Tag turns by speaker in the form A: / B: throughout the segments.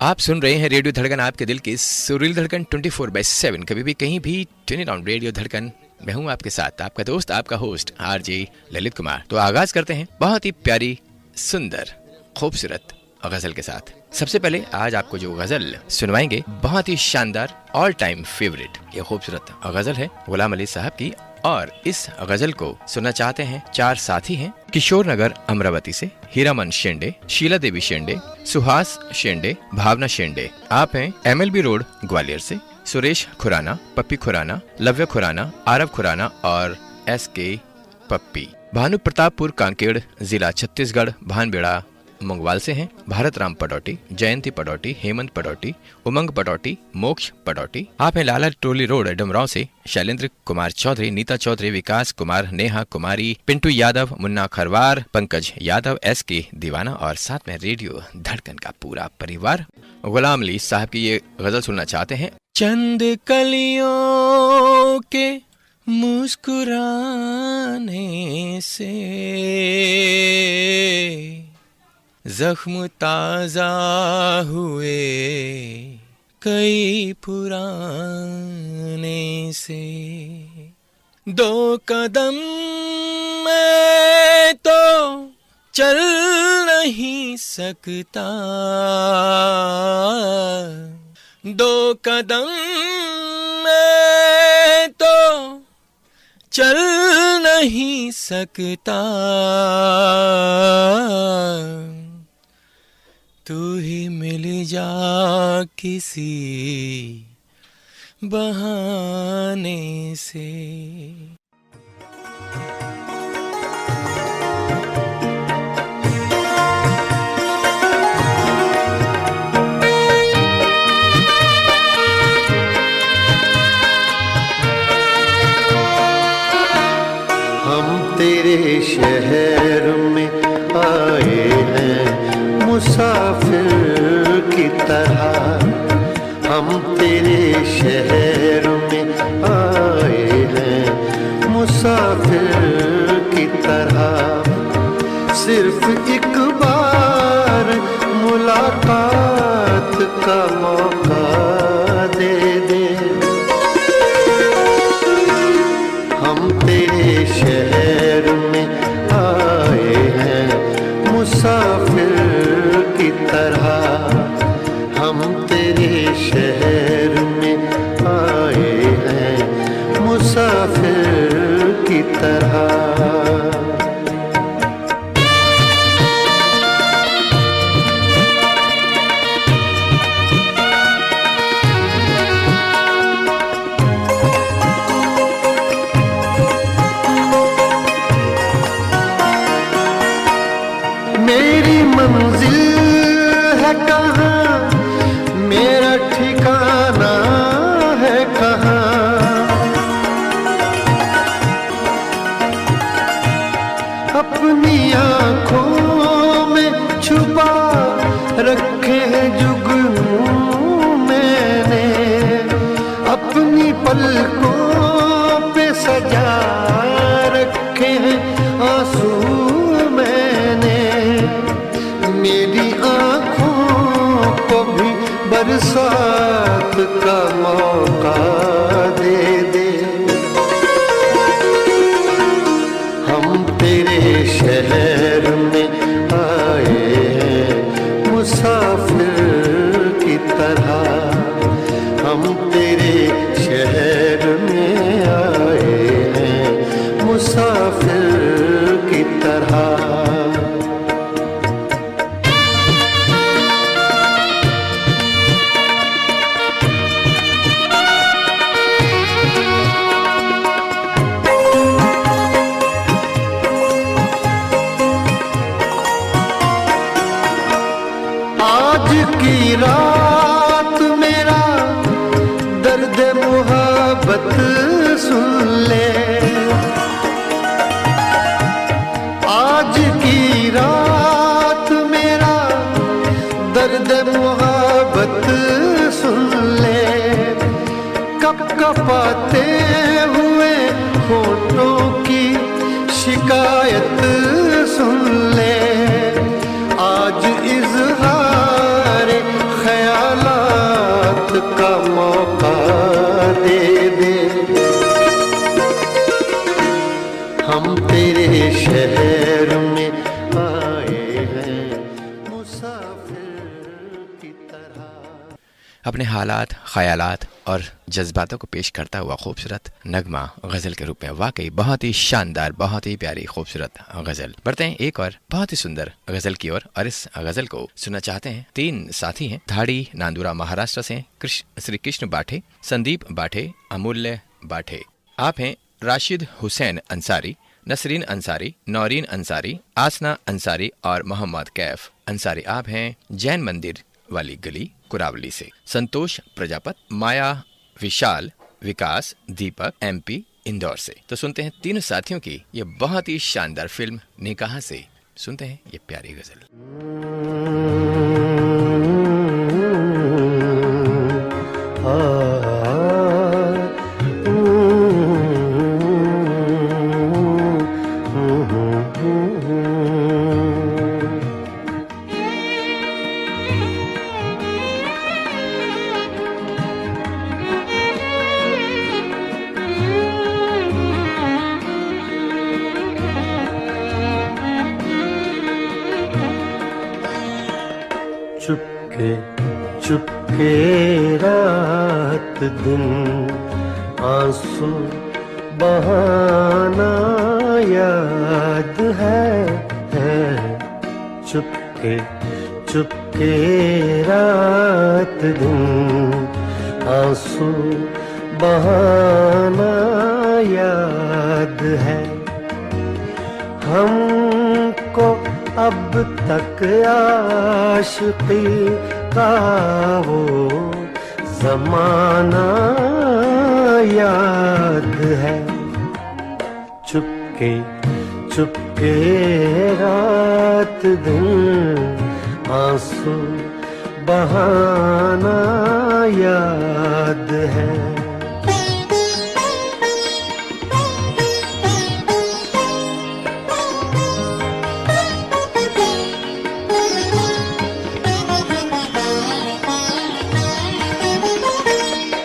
A: आप सुन रहे हैं रेडियो धड़कन, आपके दिल की सुरीली धड़कन 24/7, कभी भी कहीं भी ट्यून इन ऑन रेडियो धड़कन। मैं हूं आपके साथ, आपका दोस्त, आपका होस्ट आरजे ललित कुमार। तो आगाज करते हैं बहुत ही प्यारी, सुंदर, खूबसूरत गजल के साथ। सबसे पहले आज आपको जो गजल सुनवाएंगे बहुत ही शानदार, ऑल टाइम फेवरेट ये खूबसूरत गजल है गुलाम अली साहब की। और इस गजल को सुनना चाहते हैं चार साथी हैं किशोर नगर अमरावती से, हीरामन शेंडे, शीला देवी शेंडे, सुहास शेंडे, भावना शेंडे। आप हैं MLB रोड ग्वालियर से सुरेश खुराना, पप्पी खुराना, लव्य खुराना, आरव खुराना और SK पप्पी। भानु प्रतापपुर कांकेड़ जिला छत्तीसगढ़ भानबेड़ा मंगवाल से हैं भारत राम पडौटी, जयंती पडौटी, हेमंत पडौटी, उमंग पडौटी, मोक्ष पडौटी। आप हैं लाला टोली रोड डुमरांव से शैलेंद्र कुमार चौधरी, नीता चौधरी, विकास कुमार, नेहा कुमारी, पिंटू यादव, मुन्ना खरवार, पंकज यादव, SK दीवाना और साथ में रेडियो धड़कन का पूरा परिवार। गुलाम अली साहब की ये गजल सुनना चाहते हैं। चंद कलियों के मुस्कुराने से जख्म ताजा हुए कई पुराने से, दो कदम मैं तो चल नहीं सकता, दो कदम मैं तो चल नहीं सकता, तू ही मिल जा किसी बहाने से।
B: हम तेरे शहर में आए हैं मुसाफिर की तरह, हम तेरे शहर में आए हैं मुसाफिर की तरह, सिर्फ एक बार मुलाकात का मौका दे दे। हम तेरे शहर में आए हैं मुसाफिर की तरह, हम तेरे शहर में आए हैं मुसाफिर की तरह। मेरी मंजिल है कहाँ, मेरा ठिकाना है कहाँ, अपनी आँखों में छुपा रखे हैं जुगनू मैंने, अपनी पलकों पे सजा रखे हैं आंसू मैंने, मेरी आँखों को भी बरसात का मौका दे दे। हम तेरे शहर में आए हैं मुसाफिर की तरह, हम तेरे शहर में आए हैं मुसाफिर की तरह। आज की रात मेरा दर्द मुहब्बत सुन ले, आज की रात मेरा दर्द मुहब्बत सुन ले, कपकपाते हुए होठों की शिकायत सुन ले, आज इज़हार ख्याल
A: अपने हालात, ख्यालात और जज्बातों को पेश करता हुआ खूबसूरत नगमा गजल के रूप में। वाकई बहुत ही शानदार, बहुत ही प्यारी खूबसूरत गजल। बढ़ते हैं एक और बहुत ही सुंदर गजल की ओर, और इस गजल को सुनना चाहते हैं 3 साथी हैं। धाड़ी नांदुरा महाराष्ट्र से श्री कृष्ण बाठे, संदीप बाठे, अमूल्य बाठे। आप हैं राशिद हुसैन अंसारी, नसरीन अंसारी, नौरीन अंसारी, आसना अंसारी और मोहम्मद कैफ अंसारी। आप हैं जैन मंदिर वाली गली कुरावली से। संतोष प्रजापत, माया, विशाल, विकास, दीपक MP इंदौर से। तो सुनते हैं तीनों साथियों की ये बहुत ही शानदार फिल्म निकाह से। सुनते हैं ये प्यारी गजल।
B: चुपके रात दिन आंसू बहाना याद है। चुपके रात दिन आंसू बहाना याद है। हमको अब तक आशिकी का वो ज़माना याद है। चुपके रात दिन आंसू बहाना याद है।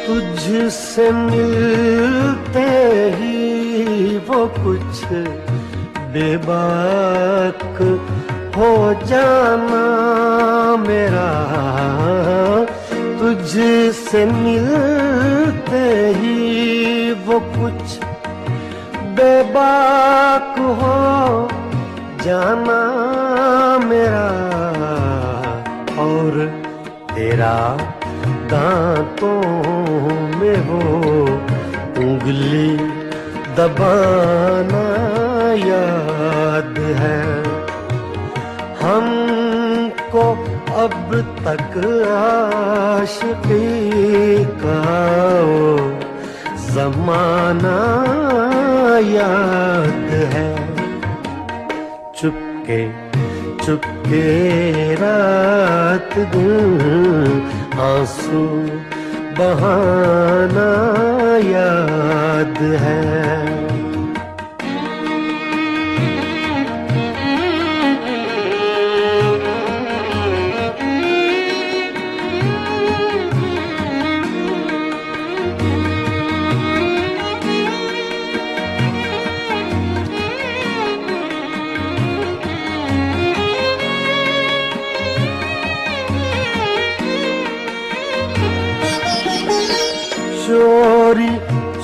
B: तुझसे मिलते ही वो कुछ बेबाक हो जाना मेरा। तुझसे मिलते ही वो कुछ बेबाक हो जाना मेरा। और तेरा दांतों में वो उंगली दबाना याद है। हमको अब तक आशिकी का वो ज़माना याद है। चुपके रात दिन आंसू बहाना याद है।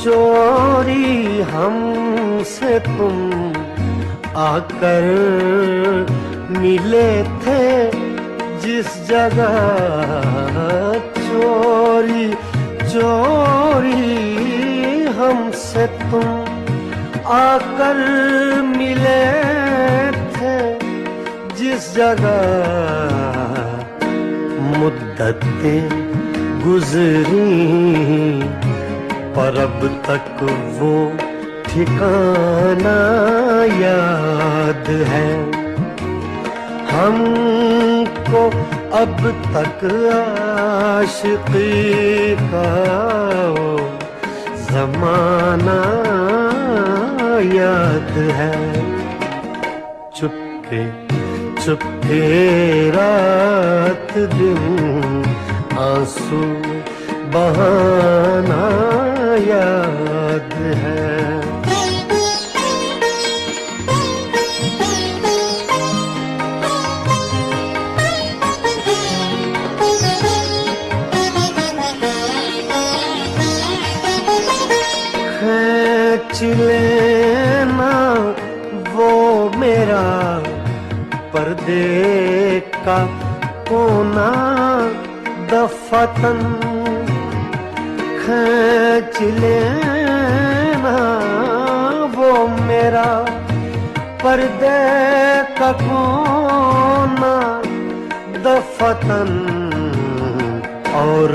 B: चोरी हमसे तुम आकर मिले थे जिस जगह। चोरी हमसे तुम आकर मिले थे जिस जगह। मुद्दतें गुजरी पर अब तक वो ठिकाना याद है। हमको अब तक आशिकी का वो ज़माना याद है। चुपके रात दिन आंसू बहाना याद है। पर्दे का कोना दफतन खींच लेना वो मेरा पर्दे का कोना दफतन और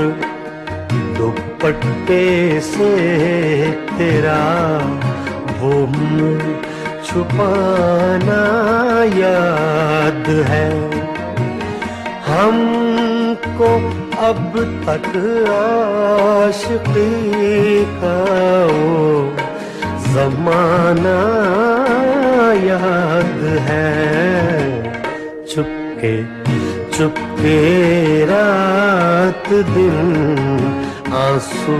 B: दुपट्टे से तेरा वो मुंह छुपाना याद है। हमको अब तक आशिकी का वो जमाना याद है। चुपके चुपके रात दिन आंसू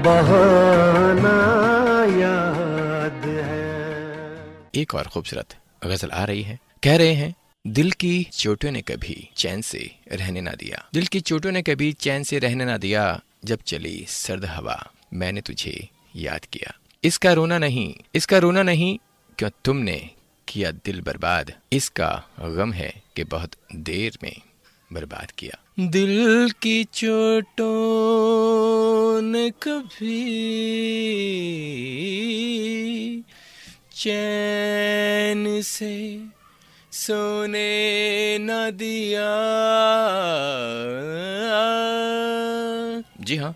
B: बहाना याद है।
A: एक और खूबसूरत गजल आ रही है। कह रहे हैं, दिल की चोटों ने कभी चैन से रहने ना दिया, दिल की चोटों ने कभी चैन से रहने ना दिया, जब चली सर्द हवा मैंने तुझे याद किया। इसका रोना नहीं क्यों तुमने किया दिल बर्बाद, इसका गम है कि बहुत देर में बर्बाद किया। दिल की चोटों ने कभी चैन से सोने न दिया। जी हाँ,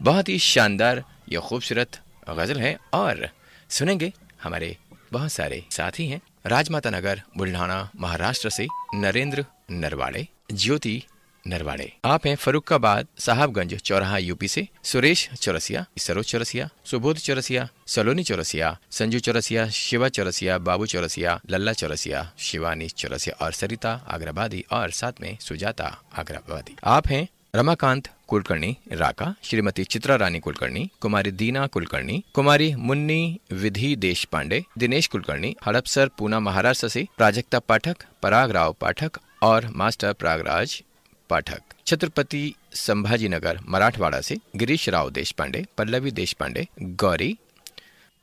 A: बहुत ही शानदार यह खूबसूरत गजल है और सुनेंगे हमारे बहुत सारे साथी हैं। राजमाता नगर बुल्ढाना महाराष्ट्र से नरेंद्र नरवाड़े, ज्योति नरवाड़े। आप हैं फरुखाबाद साहबगंज चौराहा यूपी से सुरेश चौरसिया, सरोज चौरसिया, सुबोध चौरसिया, सलोनी चौरसिया, संजू चौरसिया, शिवा चौरसिया, बाबू चौरसिया, लल्ला चौरसिया, शिवानी चौरसिया और सरिता आग्राबादी और साथ में सुजाता आग्राबादी। आप हैं रमाकांत कुलकर्णी राका, श्रीमती चित्रा रानी कुलकर्णी, कुमारी दीना कुलकर्णी, कुमारी मुन्नी विधि देश पांडे, दिनेश कुलकर्णी, हड़पसर पूना महाराष्ट्र से, प्राजक्ता पाठक, पराग राव पाठक और मास्टर प्रागराज पाठक, छत्रपति संभाजीनगर मराठवाड़ा से, गिरीश राव देश पांडे, पल्लवी देश पांडे, गौरी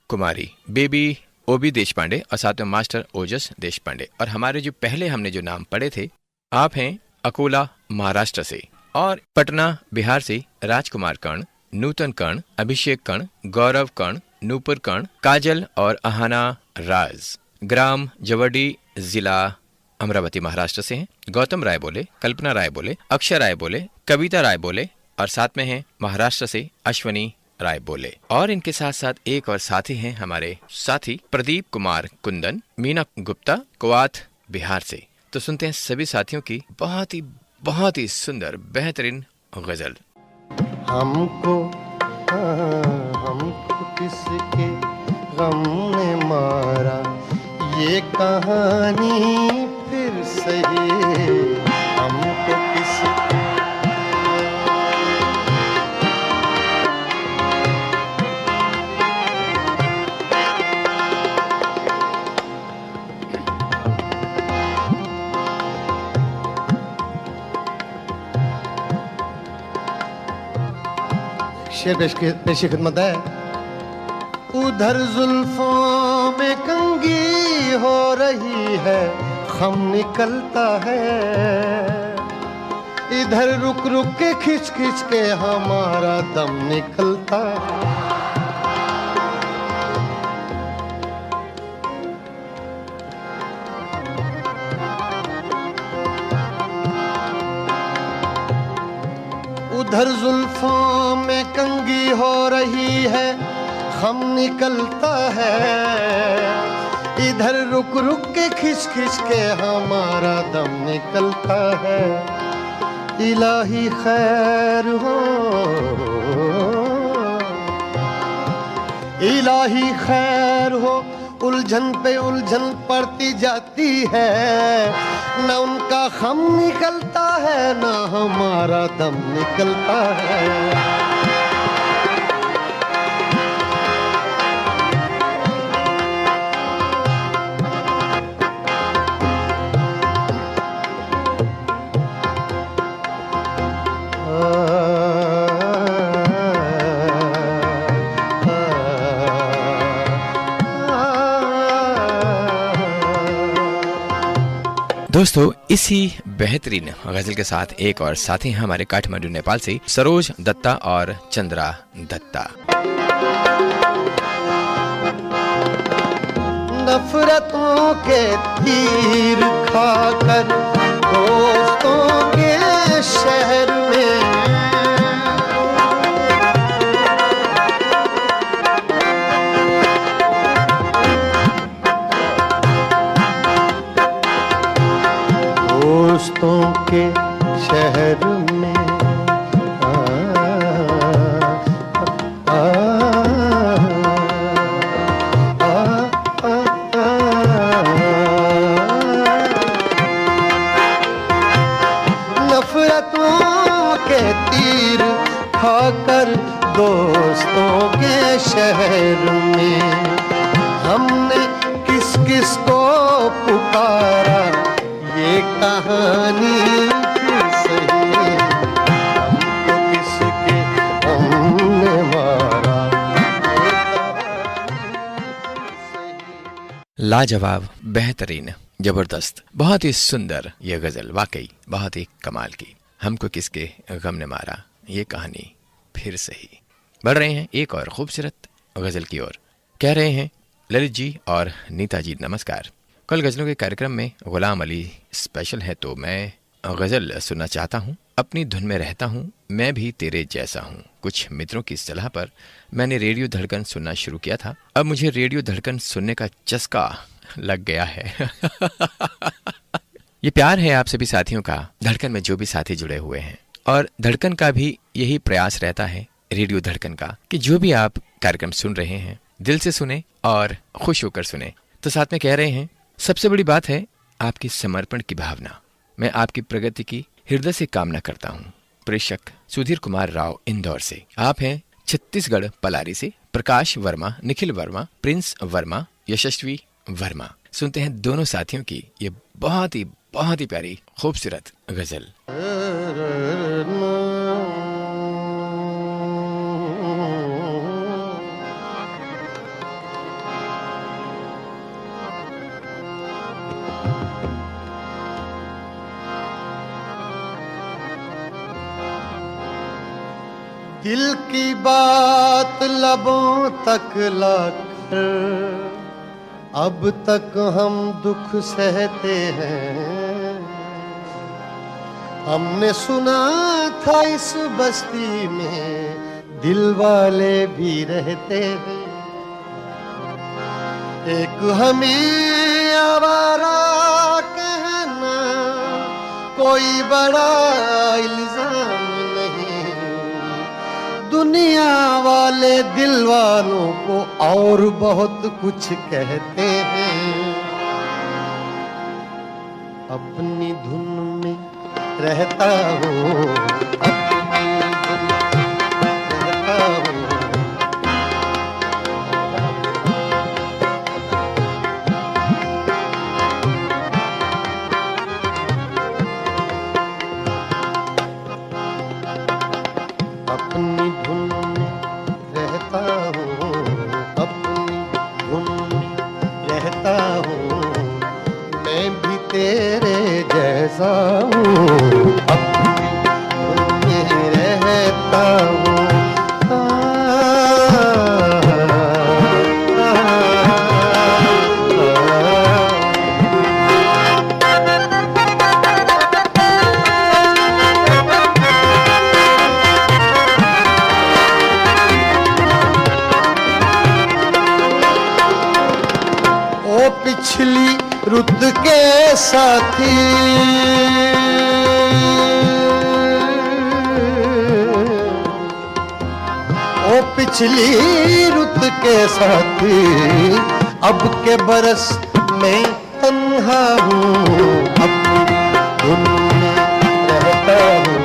A: कुमारी, बेबी ओबी देश पांडे और साथ में मास्टर ओजस देश पांडे। और हमारे जो पहले हमने जो नाम पढ़े थे, आप हैं अकोला महाराष्ट्र से और पटना बिहार से राजकुमार कर्ण, नूतन कर्ण, अभिषेक कर्ण, गौरव कर्ण, नूपुर कर्ण, काजल और अहाना राज। ग्राम जवडी जिला अमरावती महाराष्ट्र से हैं। गौतम राय बोले, कल्पना राय बोले, अक्षय राय बोले, कविता राय बोले और साथ में हैं महाराष्ट्र से अश्वनी राय बोले। और इनके साथ साथ एक और साथी हैं हमारे साथी प्रदीप कुमार कुंदन, मीना गुप्ता, कुवात बिहार से। तो सुनते हैं सभी साथियों की बहुत ही सुंदर बेहतरीन गजल।
B: हमको किसके गम ने मारा, ये कहानी फिर सही। हमको शेर पेशी खिदमत है। उधर जुल्फों में कंगी हो रही है, खम निकलता है, इधर रुक रुक के खिंच खिंच के हमारा दम निकलता है। उधर जुल्फों में कंगी हो रही है, खम निकलता है, इधर रुक रुक के खिंच खिंच के हमारा दम निकलता है। इलाही खैर हो, इलाही खैर हो, उलझन पे उलझन पड़ती जाती है, न उनका खम निकलता है न हमारा दम निकलता है।
A: दोस्तों इसी बेहतरीन गजल के साथ एक और साथी हैं हमारे काठमांडू नेपाल से सरोज दत्ता और चंद्रा दत्ता।
B: नफरतों के तीर खाकर दोस्तों के शहर में दोस्तों के शहर में खाकर दोस्तों के शहर में हमने किस किस को पुकारा ये कहानी सही हमको किसके हमने मारा
A: लाजवाब, बेहतरीन, जबरदस्त, बहुत ही सुंदर ये गजल, वाकई बहुत ही कमाल की। हमको किसके गम ने मारा ये कहानी फिर सही। बढ़ रहे हैं एक और खूबसूरत गजल की ओर। कह रहे हैं ललित जी और नीता जी नमस्कार। कल गजलों के कार्यक्रम में गुलाम अली स्पेशल है तो मैं गजल सुनना चाहता हूँ। अपनी धुन में रहता हूँ, मैं भी तेरे जैसा हूँ। कुछ मित्रों की सलाह पर मैंने रेडियो धड़कन सुनना शुरू किया था। अब मुझे रेडियो धड़कन सुनने का चस्का लग गया है। ये प्यार है आप सभी साथियों का, धड़कन में जो भी साथी जुड़े हुए हैं। और धड़कन का भी यही प्रयास रहता है, रेडियो धड़कन का, कि जो भी आप कार्यक्रम सुन रहे हैं दिल से सुने और खुश होकर सुने। तो साथ में कह रहे हैं सबसे बड़ी बात है आपकी समर्पण की भावना। मैं आपकी प्रगति की हृदय से कामना करता हूँ। प्रेषक सुधीर कुमार राव इंदौर से। आप हैं छत्तीसगढ़ पलारी से प्रकाश वर्मा, निखिल वर्मा, प्रिंस वर्मा, यशस्वी वर्मा। सुनते हैं दोनों साथियों की ये बहुत ही प्यारी खूबसूरत गजल।
B: दिल की बात लबों तक लाकर अब तक हम दुख सहते हैं। हमने सुना था इस बस्ती में दिल वाले भी रहते हैं। एक हमें आवारा कहना कोई बड़ा इल्जाम नहीं। दुनिया वाले दिल वालों को और बहुत कुछ कहते हैं। अपनी धुन में रहता हूँ, अपनी धुन में रहता हूँ। अपनी धुन में रहता हूँ, अपनी धुन में रहता हूँ। मैं भी तेरे जैसा हूँ, अपनी धुन में रहता हूँ। पिछली रुत के साथी ओ पिछली रुत के साथी अब के बरस में तन्हा हूँ। अपनी धुन में रहता हूँ,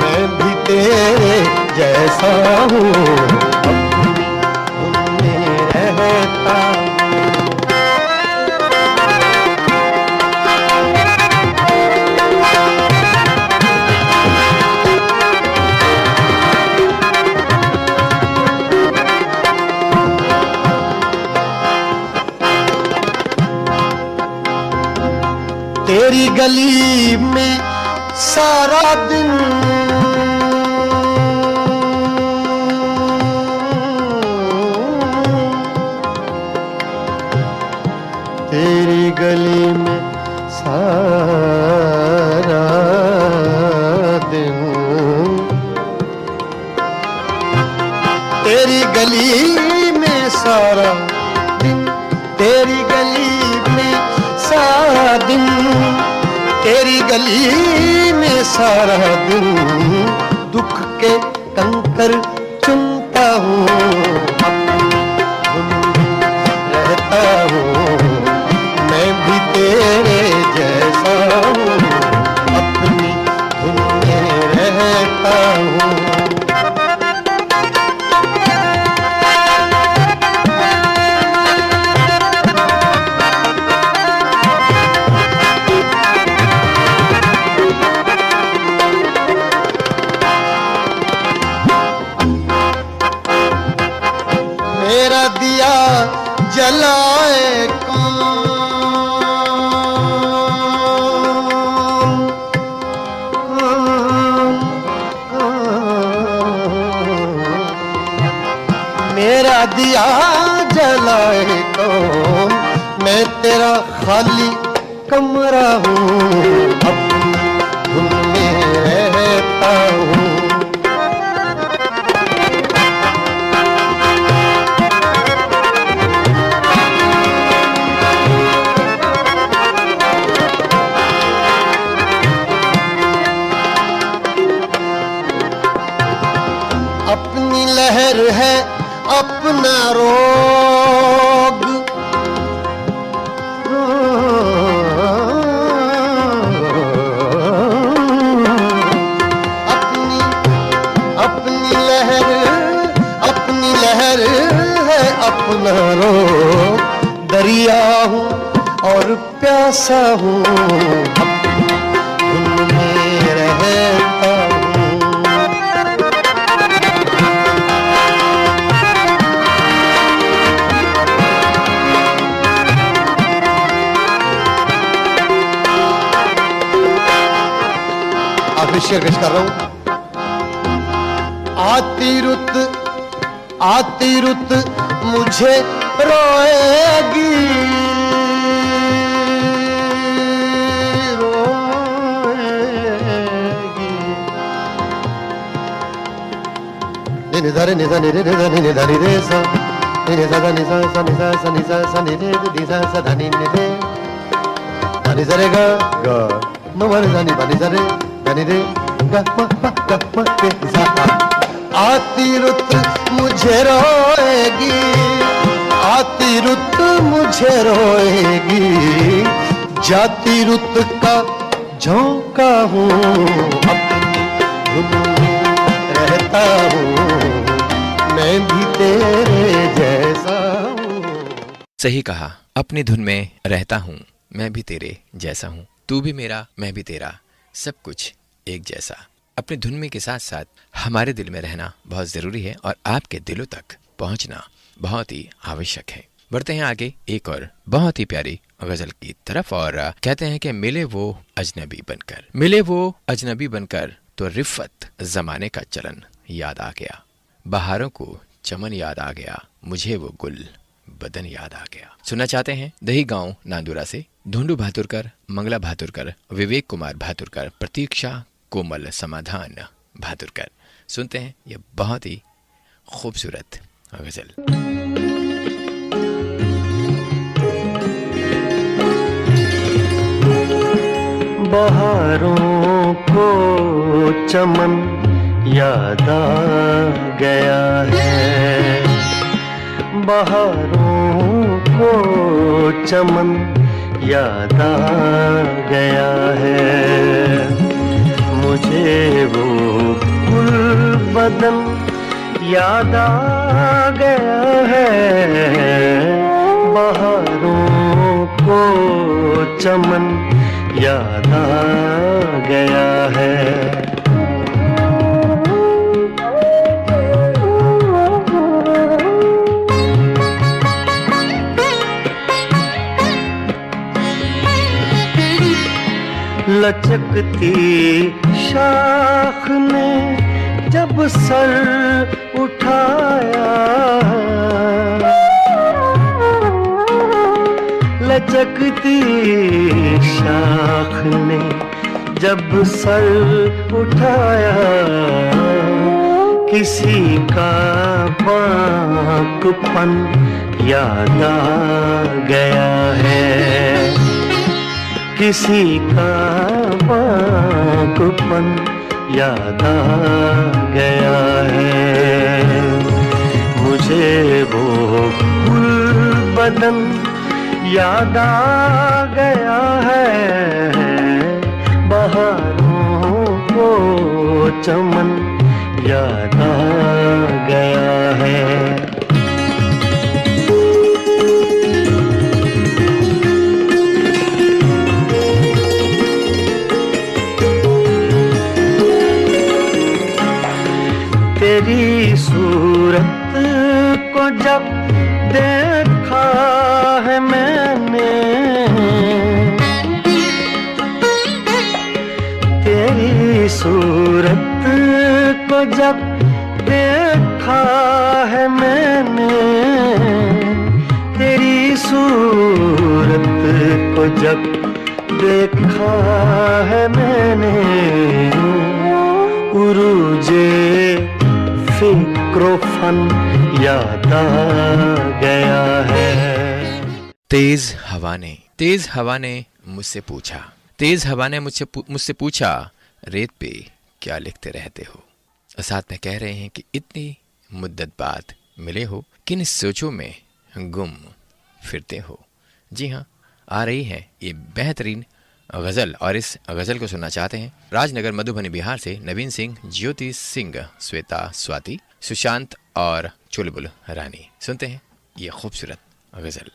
B: मैं भी तेरे जैसा हूँ। अपनी धुन में रहता हूँ। तेरी गली में सारा दिन तेरी गली में सारा दिन तेरी गली में सारा दिन तेरी गली में सारा दिन तेरी गली में सारा दिन दुख के कंकर चुनता हूँ रहता हूँ मैं भी तेरे जैसा हूँ अपनी धुन में रहता हूँ मेरा दिया जलाए मेरा दिया जलाए कौन मैं तेरा खाली कमरा हूँ अपनी धुन में रहता हूँ अपनी लहर है अपना रोग अपनी लहर है अपना रोग दरिया हूँ और प्यासा हूँ धुन में रहता हूँ शेर पेश कर रहा हूं आती रुत मुझे रोएगी नि धा रे नि धा नि रे धा नि धा नि रे सा नि धा धा नि सा सा नि सा सा नि सा सा नि रे नि सा सा धा नि रे धा नि सा रे गा गा म वा रे धा नि बा नि सा रे धा नि रे गा म रे सा आती रुत मुझे रोएगी आती रुत मुझे रोएगी जाती रुत का झोंका हूँ अपनी धुन में रहता हूँ मैं भी तेरे जैसा हूँ।
A: सही कहा, अपनी धुन में रहता हूँ मैं भी तेरे जैसा हूँ, तू भी मेरा मैं भी तेरा, सब कुछ एक जैसा। अपनी धुन में के साथ साथ हमारे दिल में रहना बहुत जरूरी है और आपके दिलों तक पहुंचना बहुत ही आवश्यक है। बढ़ते हैं आगे एक और बहुत ही प्यारी गजल की तरफ और कहते हैं कि मिले वो अजनबी बनकर तो रिफ़त जमाने का चलन याद आ गया, बहारों को चमन याद आ गया, मुझे वो गुल बदन याद आ गया। सुनना चाहते हैं दही गांव नांदुरा से धुंडू भातुरकर, मंगला भातुरकर, विवेक कुमार भातुरकर, प्रतीक्षा कोमल समाधान भातुरकर। सुनते हैं ये बहुत ही खूबसूरत गजल।
B: बहारों को चमन याद आ गया है, बहारों को चमन याद आ गया है, मुझे वो गुल बदन याद आ गया है, बहारों को चमन याद आ गया है। लचकती शाख ने जब सर उठाया, लचकती शाख ने जब सर उठाया, किसी का बांकपन याद आ गया है, किसी का बांकपन याद आ गया है। मुझे वो गुलबदन याद आ गया है, बहारों को चमन याद आ गया है। तेरी सूरत को जब देखा है मैंने, तेरी सूरत को जब देखा है मैंने, तेरी सूरत को जब देखा है मैंने, उरूजे फिक्रोफन याद आ गया है।
A: तेज हवा ने मुझसे पूछा, तेज हवा ने मुझसे पूछा, रेत पे क्या लिखते रहते हो। और साथ में कह रहे हैं कि इतनी मुद्दत बाद मिले हो, किन सोचों में गुम फिरते हो। जी हाँ, आ रही है ये बेहतरीन गजल, और इस गजल को सुनना चाहते हैं राजनगर मधुबनी बिहार से नवीन सिंह, ज्योति सिंह, श्वेता, स्वाति, सुशांत और चुलबुल रानी। सुनते हैं ये खूबसूरत गजल।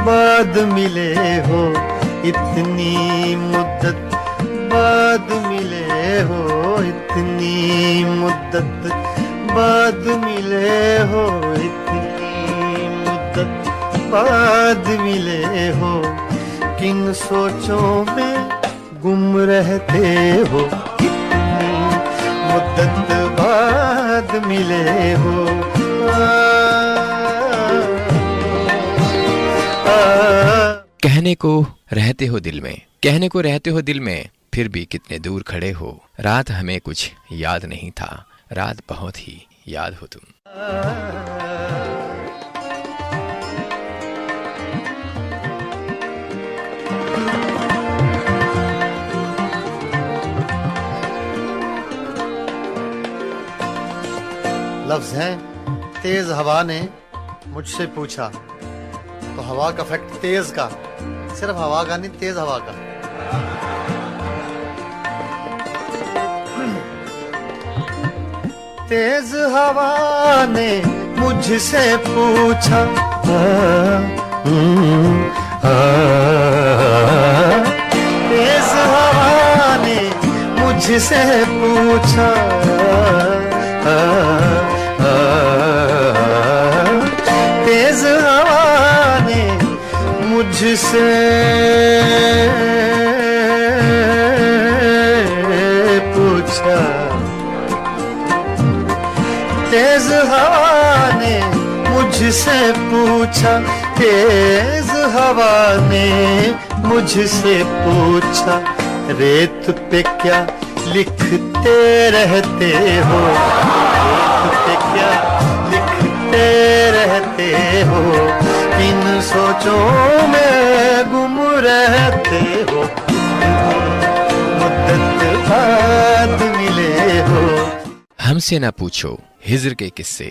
B: बाद मिले हो, इतनी मुद्दत बाद मिले हो, इतनी मुद्दत बाद मिले हो, इतनी मुद्दत बाद मिले हो, किन सोचों में गुम रहते हो, इतनी मुद्दत बाद मिले हो।
A: कहने को रहते हो दिल में, कहने को रहते हो दिल में, फिर भी कितने दूर खड़े हो। रात हमें कुछ याद नहीं था, रात बहुत ही याद हो तुम।
B: लफ्ज हैं तेज हवा ने मुझसे पूछा, तो हवा का फैक्ट तेज का, सिर्फ हवा का नहीं, तेज हवा का। तेज हवा ने मुझसे पूछा, तेज हवा ने मुझसे पूछा, तेज हवा ने मुझसे पूछा, तेज हवा ने मुझसे पूछा, तेज हवा ने मुझसे पूछा, रेत पे क्या लिखते रहते हो, रेत पे क्या लिखते रहते हो, किन सोचों में गुम रहते हो, मुद्दत बाद मिले हो।
A: हमसे न पूछो हिज्र के किस्से,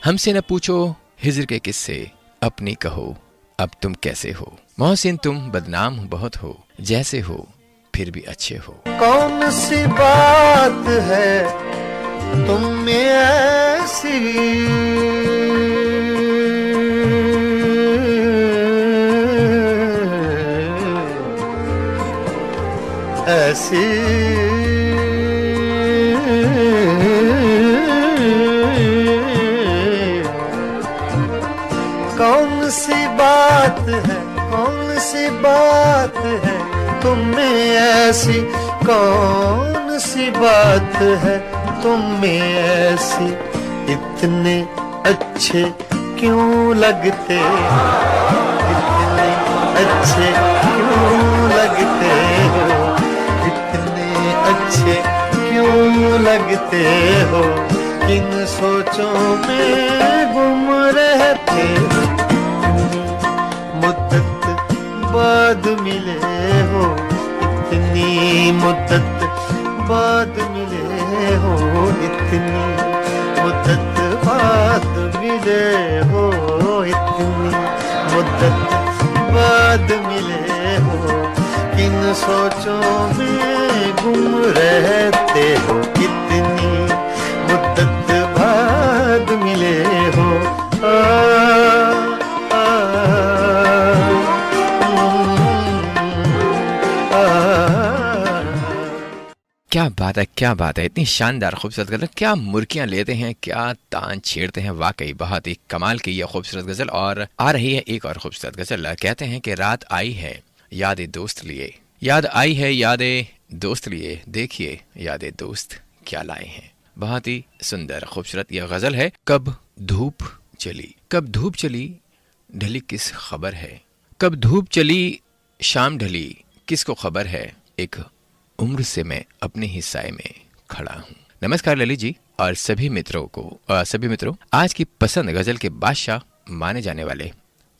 A: हमसे न पूछो हिज्र के किस्से, अपनी कहो अब तुम कैसे हो। मोहसिन तुम बदनाम बहुत हो, जैसे हो फिर भी अच्छे हो।
B: कौन सी बात है तुम में ऐसी, ऐसी कौन सी बात है, कौन सी बात है तुम में ऐसी, कौन सी बात है तुम में ऐसी, इतने अच्छे क्यों लगते, इतने अच्छे क्यों लगते हो, इतने अच्छे क्यों लगते हो, किन सोचों में गुम रहते हो, मुद्दत बाद मिले हो, इतनी मुद्दत बाद मिले हो, इतनी मुद्दत बाद मिले हो, इतनी मुद्दत बाद मिले हो, किन सोचों में गुम रहते हो, इतनी मुद्दत बाद मिले हो।
A: क्या बात है, क्या बात है, इतनी शानदार खूबसूरत गजल, क्या मुर्कियां लेते हैं, क्या तान छेड़ते हैं, वाकई बहुत ही कमाल की यह खूबसूरत गजल। और आ रही है एक और खूबसूरत गजल। कहते हैं कि रात आई है यादें दोस्त लिए, याद आई है यादें दोस्त लिए, देखिए यादें दोस्त क्या लाए हैं। बहुत ही सुंदर खूबसूरत यह गजल है। कब धूप चली, कब धूप चली ढली किस खबर है, कब धूप चली शाम ढली किसको खबर है, एक उम्र से मैं अपने ही साए में खड़ा हूँ। नमस्कार ललित जी और सभी मित्रों, आज की पसंद गजल के बादशाह माने जाने वाले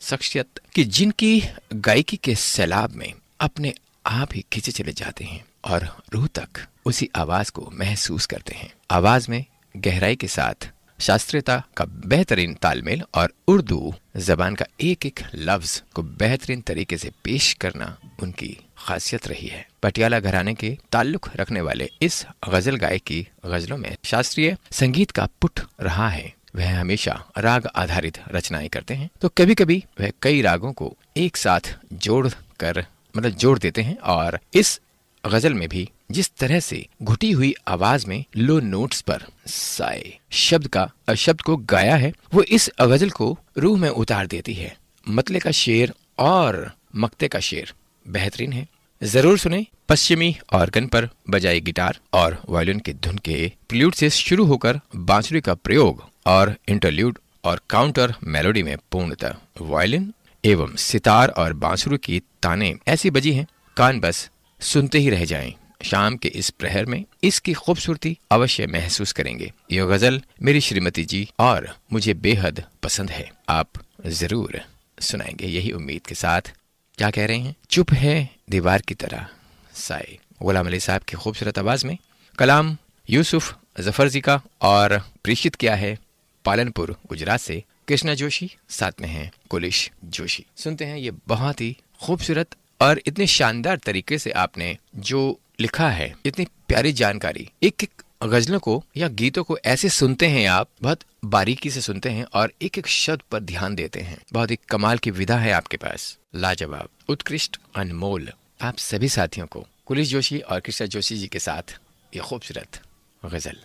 A: शख्सियत की जिनकी गायकी के सैलाब में अपने आप ही खींचे चले जाते हैं और रूह तक उसी आवाज को महसूस करते हैं। आवाज में गहराई के साथ शास्त्रीयता का बेहतरीन तालमेल और उर्दू जबान का एक एक लफ्ज को बेहतरीन तरीके से पेश करना उनकी खासियत रही है। पटियाला घराने के ताल्लुक रखने वाले इस गजल गायक की गजलों में शास्त्रीय संगीत का पुट रहा है। वह हमेशा राग आधारित रचनाएं करते हैं, तो कभी कभी वह कई रागों को एक साथ जोड़ देते हैं। और इस गजल में भी जिस तरह से घुटी हुई आवाज में लो नोट्स पर साए शब्द को गाया है, वो इस गजल को रूह में उतार देती है। मतले का शेर और मक्ते का शेर बेहतरीन है, जरूर सुने। पश्चिमी ऑर्गन पर बजाई गिटार और वायलिन की धुन के प्रिल्यूड से शुरू होकर बांसुरी का प्रयोग और इंटरल्यूड और काउंटर मेलोडी में पूर्णतः वायलिन एवं सितार और बांसुरी की ताने ऐसी बजी हैं, कान बस सुनते ही रह जाएं। शाम के इस प्रहर में इसकी खूबसूरती अवश्य महसूस करेंगे। यह गजल मेरी श्रीमती जी और मुझे बेहद पसंद है, आप जरूर सुनाएंगे यही उम्मीद के साथ। क्या कह रहे हैं? चुप है दीवार की तरह साए, गुलाम अली साहब की खूबसूरत आवाज में। कलाम यूसुफ जफर जी का और प्रेषित किया है पालनपुर गुजरात से कृष्णा जोशी, साथ में है कुलिश जोशी। सुनते हैं ये बहुत ही खूबसूरत और इतने शानदार तरीके से आपने जो लिखा है, इतनी प्यारी जानकारी। एक एक गजलों को या गीतों को ऐसे सुनते हैं आप, बहुत बारीकी से सुनते हैं और एक एक शब्द पर ध्यान देते हैं। बहुत ही कमाल की विधा है आपके पास, लाजवाब, उत्कृष्ट, अनमोल। आप सभी साथियों को कुलिश जोशी और कृष्णा जोशी जी के साथ ये खूबसूरत गजल।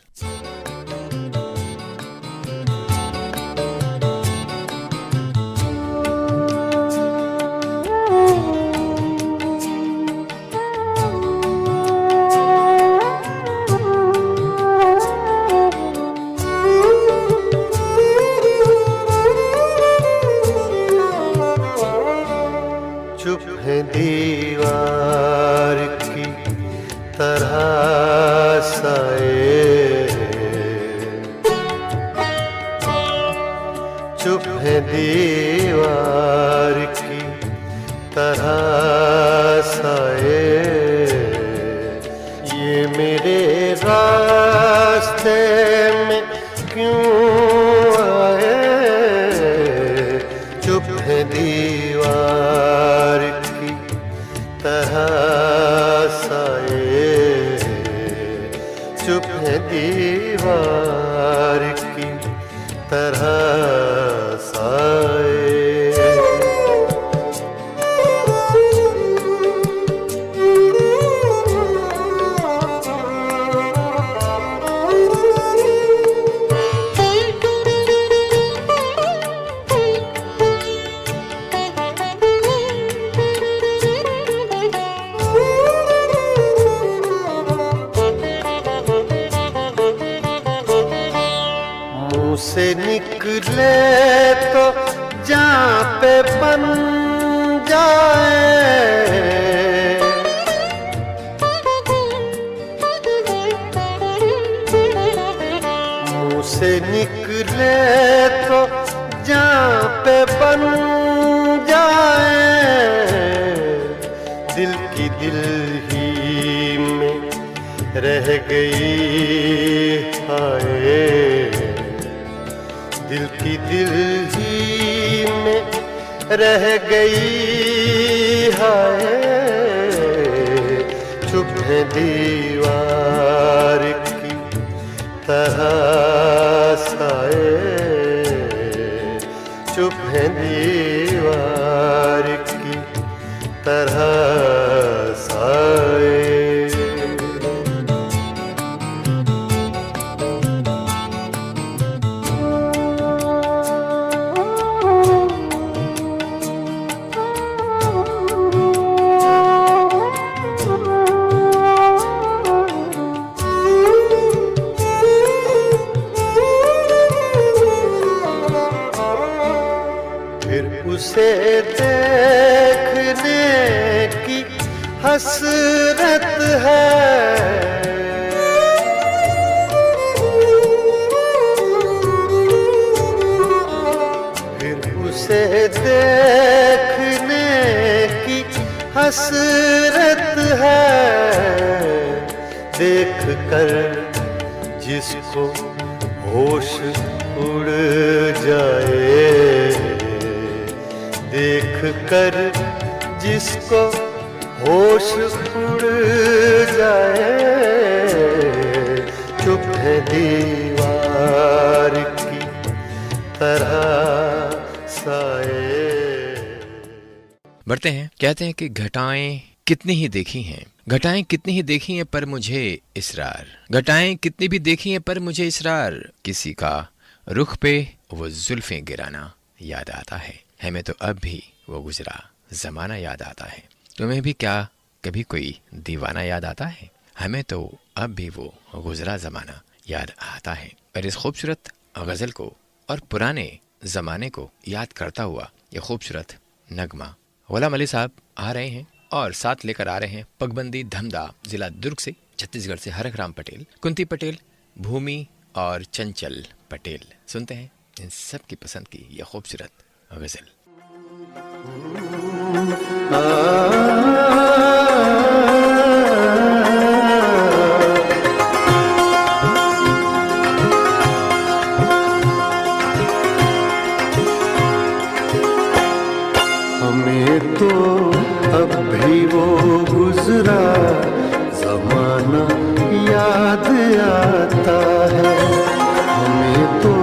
B: दीवार की तरह साए, चुप है दीवार की तरह साए, ये मेरे रास्ते क्यों आए, चुप है दीवार की तरह साए, चुप है दीवार की तरह साए। से निकले तो जहाँ पे बन जाए, मुँह से निकले तो जहाँ पे बन जाए, दिल की दिल ही में रह गई हाय, दिल की दिल ही में रह गई हाय, चुप है दीवार की तरह साए, चुप है दीवार की तरह साए। उसे देखने की हसरत है, फिर उसे देखने की हसरत है, देख कर जिसको होश उड़ जाए, देख कर जिसको होश उड़ जाए, चुप है दीवार की तरह साए।
A: बढ़ते हैं। कहते हैं कि घटाएं कितनी ही देखी हैं, घटाएं कितनी ही देखी हैं पर मुझे इसरार, घटाएं कितनी भी देखी हैं पर मुझे इसरार, किसी का रुख पे वो जुल्फें गिराना याद आता है, हमें तो अब भी वो गुजरा जमाना याद आता है। तुम्हें भी क्या कभी कोई दीवाना याद आता है? हमें तो अब भी वो गुजरा जमाना याद आता है। और इस खूबसूरत गजल को और पुराने जमाने को याद करता हुआ ये खूबसूरत नगमा गुलाम अली साहब आ रहे हैं और साथ लेकर आ रहे हैं पगबंदी धमदा जिला दुर्ग से, छत्तीसगढ़ से हरख राम पटेल, कुंती पटेल, भूमि और चंचल पटेल। सुनते हैं इन सब की पसंद की यह खूबसूरत गजल।
B: हमें तो अब भी वो गुजरा जमाना याद आता है, हमें तो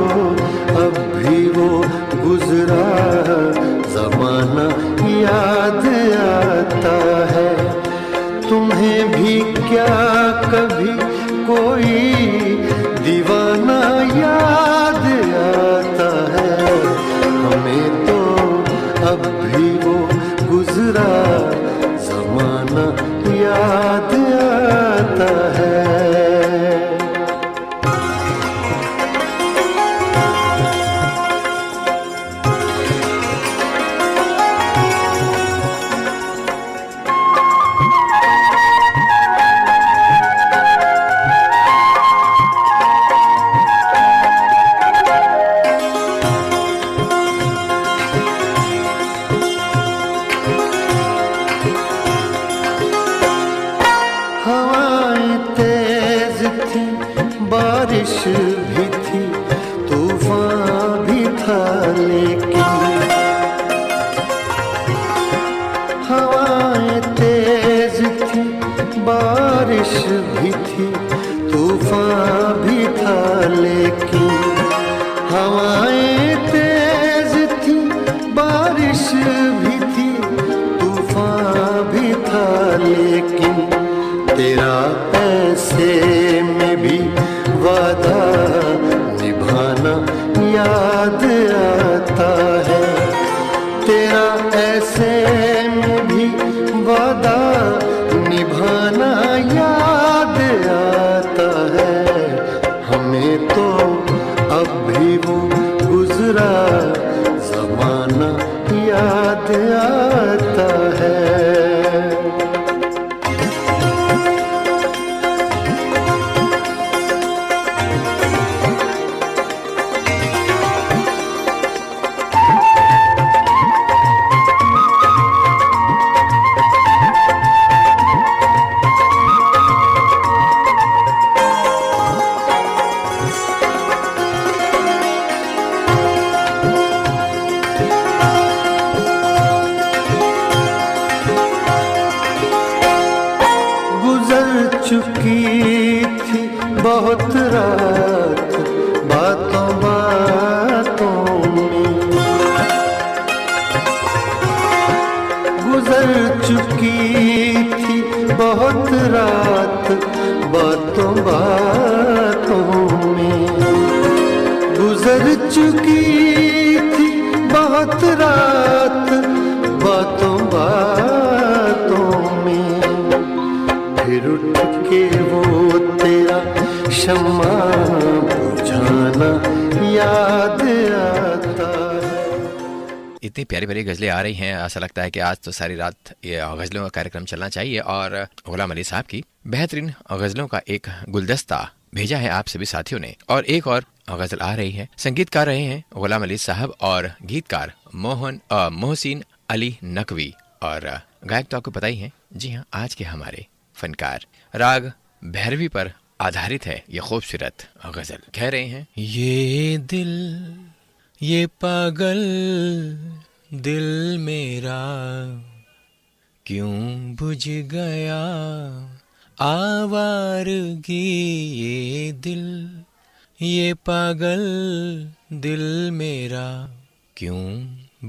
B: अब भी वो गुजरा जमाना याद आता याद आता है, तेरा ऐसे में भी वादा निभाना याद आता है। हमें तो अब भी वो गुजरा ज़माना याद आता है। चुकी थी बहुत रात बातों बातों में, गुजर चुकी थी बहुत रात बातों बातों में, गुजर चुकी थी बहुत रात बातों बातों में। फिर उठ के वो तेरा शम्मा बुझाना याद आता है।
A: इतनी प्यारी प्यारी गज़लें आ रही हैं, ऐसा लगता है कि आज तो सारी रात ये गज़लों का कार्यक्रम चलना चाहिए। और गुलाम अली साहब की बेहतरीन गज़लों का एक गुलदस्ता भेजा है आप सभी साथियों ने। और एक और गज़ल आ रही है, संगीतकार रहे हैं गुलाम अली साहब और गीतकार मोहसिन अली नकवी, और गायक तो आपको पता ही है। जी हाँ, आज के हमारे फनकार। राग भैरवी पर आधारित है ये खूबसूरत गजल। कह रहे हैं, ये दिल ये पागल दिल मेरा क्यों बुझ गया आवारगी, ये दिल ये पागल दिल मेरा क्यों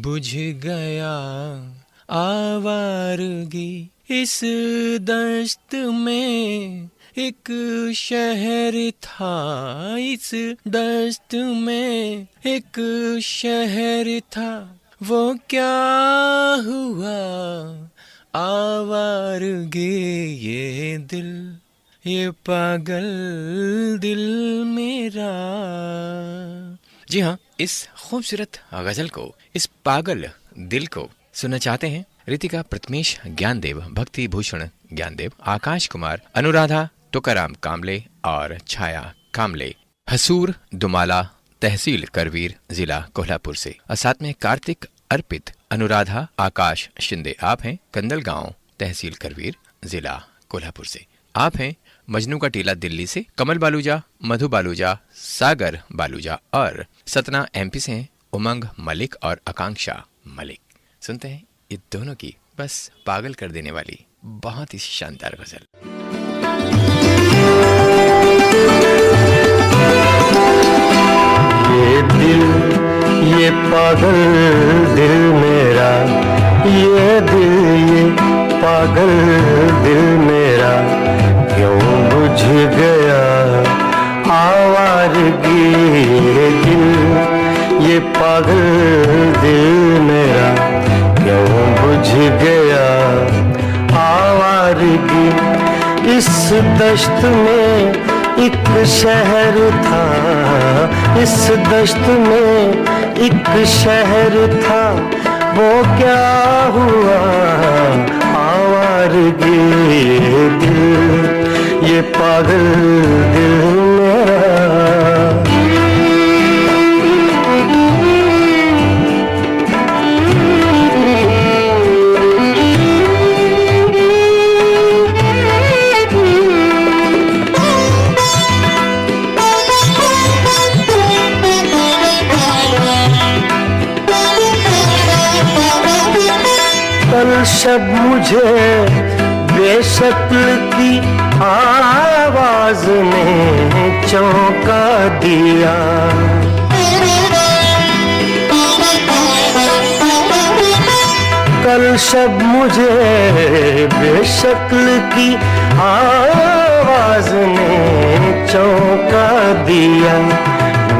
A: बुझ गया आवारगी। इस दश्त में एक शहर था, इस दश्त में एक शहर था, वो क्या हुआ आवारगी, ये दिल ये पागल दिल मेरा। जी हाँ, इस खूबसूरत गजल को, इस पागल दिल को सुनना चाहते हैं रितिका प्रथमेश ज्ञानदेव, भक्ति भूषण ज्ञानदेव, आकाश कुमार, अनुराधा तुकाराम कामले और छाया कामले, हसूर दुमाला, तहसील करवीर, जिला कोल्हापुर से। और साथ में कार्तिक, अर्पित, अनुराधा, आकाश शिंदे। आप हैं कंदल गांव, तहसील करवीर, जिला कोल्हापुर से। आप हैं मजनू का टीला दिल्ली से। कमल बालूजा, मधु बालूजा, सागर बालूजा और सतना एमपी से हैं उमंग मलिक और आकांक्षा मलिक। सुनते हैं ये दोनों की बस पागल कर देने वाली बहुत ही शानदार गजल।
B: ये दिल ये पागल दिल मेरा, ये दिल ये पागल दिल मेरा क्यों बुझ गया आवारगी, ये दिल ये पागल दिल मेरा क्यों बुझ गया आवारगी। इस दश्त में एक शहर था, इस दश्त में एक शहर था, वो क्या हुआ आवारगी, ये दिल ये पागल दिल मेरा। कल शब मुझे बेशक्ल की आवाज ने चौंका दिया, कल शब मुझे बेशक्ल की आवाज ने चौंका दिया।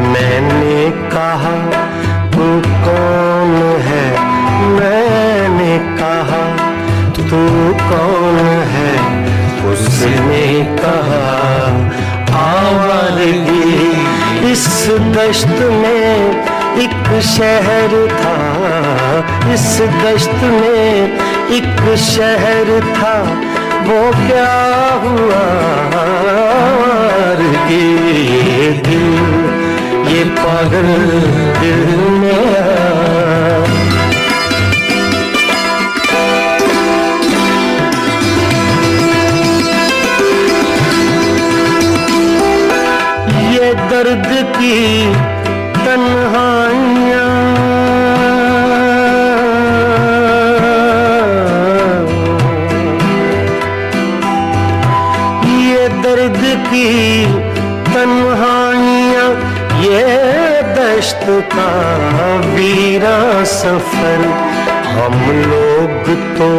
B: मैंने कहा तू कौन है, मैंने कहा तू कौन है, उसने कहा आवारगी। इस दश्त में एक शहर था, इस दश्त में एक शहर था, वो क्या हुआ कि ये दिल, ये पागल दिल मेरा। ये दर्द की तन्हाइयाँ, ये दर्द की तन्हाइयाँ, ये दश्त का वीरा सफर। हम लोग तो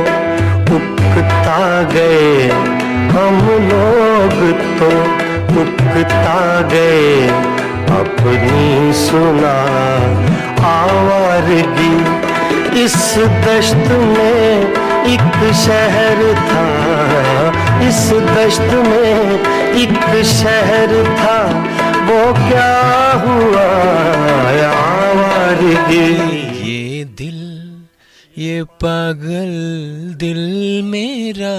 B: उकता गए, हम लोग तो उकता गए, अपनी सुना आवारगी। इस दश्त में एक शहर था, इस दश्त में एक शहर था, वो क्या हुआ आवारगी।
A: ये दिल, ये पागल दिल मेरा।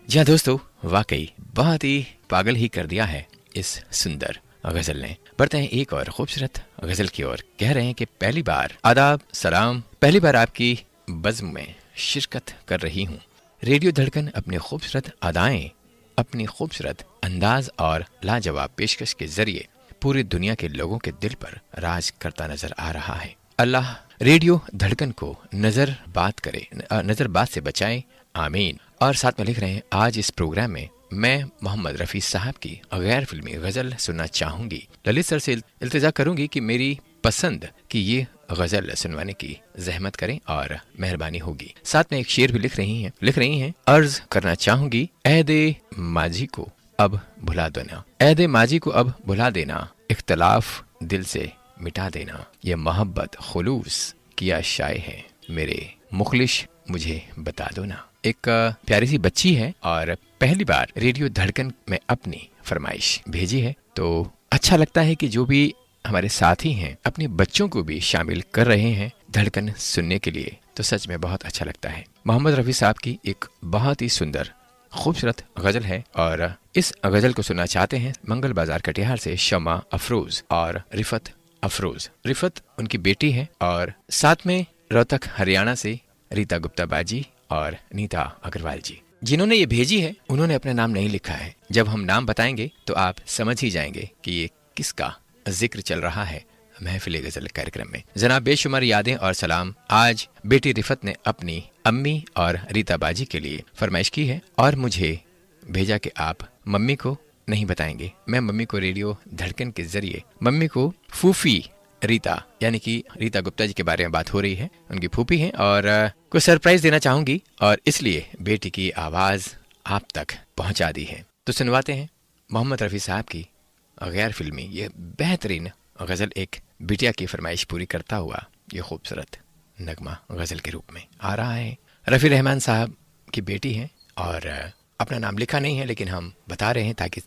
A: जी दोस्तों, वाकई बहुत ही पागल ही कर दिया है इस सुंदर गजल ने। बढ़ते हैं एक और खूबसूरत गजल की ओर। कह रहे हैं कि पहली बार आदाब सलाम, पहली बार आपकी बज़्म में शिरकत कर रही हूँ। रेडियो धड़कन अपनी खूबसूरत अदाएं, अपनी खूबसूरत अंदाज और लाजवाब पेशकश के जरिए पूरी दुनिया के लोगों के दिल पर राज करता नजर आ रहा है। अल्लाह रेडियो धड़कन को नजर बात से बचाए, आमीन। और साथ में लिख रहे हैं, आज इस प्रोग्राम में मैं मोहम्मद रफ़ी साहब की गैर फिल्मी गजल सुनना चाहूंगी। ललित सर से इल्तिजा करूंगी कि मेरी पसंद की ये गजल सुनवाने की जहमत करें और मेहरबानी होगी। साथ में एक शेर भी लिख रही हैं, अर्ज करना चाहूंगी, ऐदे माजी को अब भुला देना, ऐदे माजी को अब भुला देना, इख्तलाफ दिल से मिटा देना, ये मोहब्बत खुलूस किया शाय है, मेरे मुखलिश मुझे बता दो ना। एक प्यारी सी बच्ची है और पहली बार रेडियो धड़कन में अपनी फरमाइश भेजी है, तो अच्छा लगता है कि जो भी हमारे साथी हैं अपने बच्चों को भी शामिल कर रहे हैं धड़कन सुनने के लिए, तो सच में बहुत अच्छा लगता है। मोहम्मद रफ़ी साहब की एक बहुत ही सुंदर खूबसूरत गजल है और इस गजल को सुनना चाहते हैं मंगल बाजार कटिहार से शमा अफरोज और रिफत अफरोज। रिफत उनकी बेटी है और साथ में रोहतक हरियाणा से रीता गुप्ता बाजी और नीता अग्रवाल जी। जिन्होंने ये भेजी है उन्होंने अपना नाम नहीं लिखा है। जब हम नाम बताएंगे तो आप समझ ही जाएंगे कि ये किसका जिक्र चल रहा है महफिल गजल कार्यक्रम में। जनाब बेशुमार यादें और सलाम। आज बेटी रिफत ने अपनी अम्मी और रीता बाजी के लिए फरमाइश की है और मुझे भेजा कि आप मम्मी को नहीं बताएंगे। मैं मम्मी को रेडियो धड़कन के जरिए मम्मी को फूफी रीता यानी कि रीता गुप्ता जी के बारे में बात हो रही है, उनकी फूफी हैं और कुछ सरप्राइज देना चाहूंगी और इसलिए बेटी की आवाज आप तक पहुंचा दी है। तो सुनवाते हैं मोहम्मद रफ़ी साहब की गैर फिल्मी ये बेहतरीन गजल, एक बिटिया की फरमाइश पूरी करता हुआ ये खूबसूरत नगमा गजल के रूप में आ रहा है। रफ़ी रहमान साहब की बेटी हैं और अपना नाम लिखा नहीं है लेकिन हम बता रहे हैं ताकि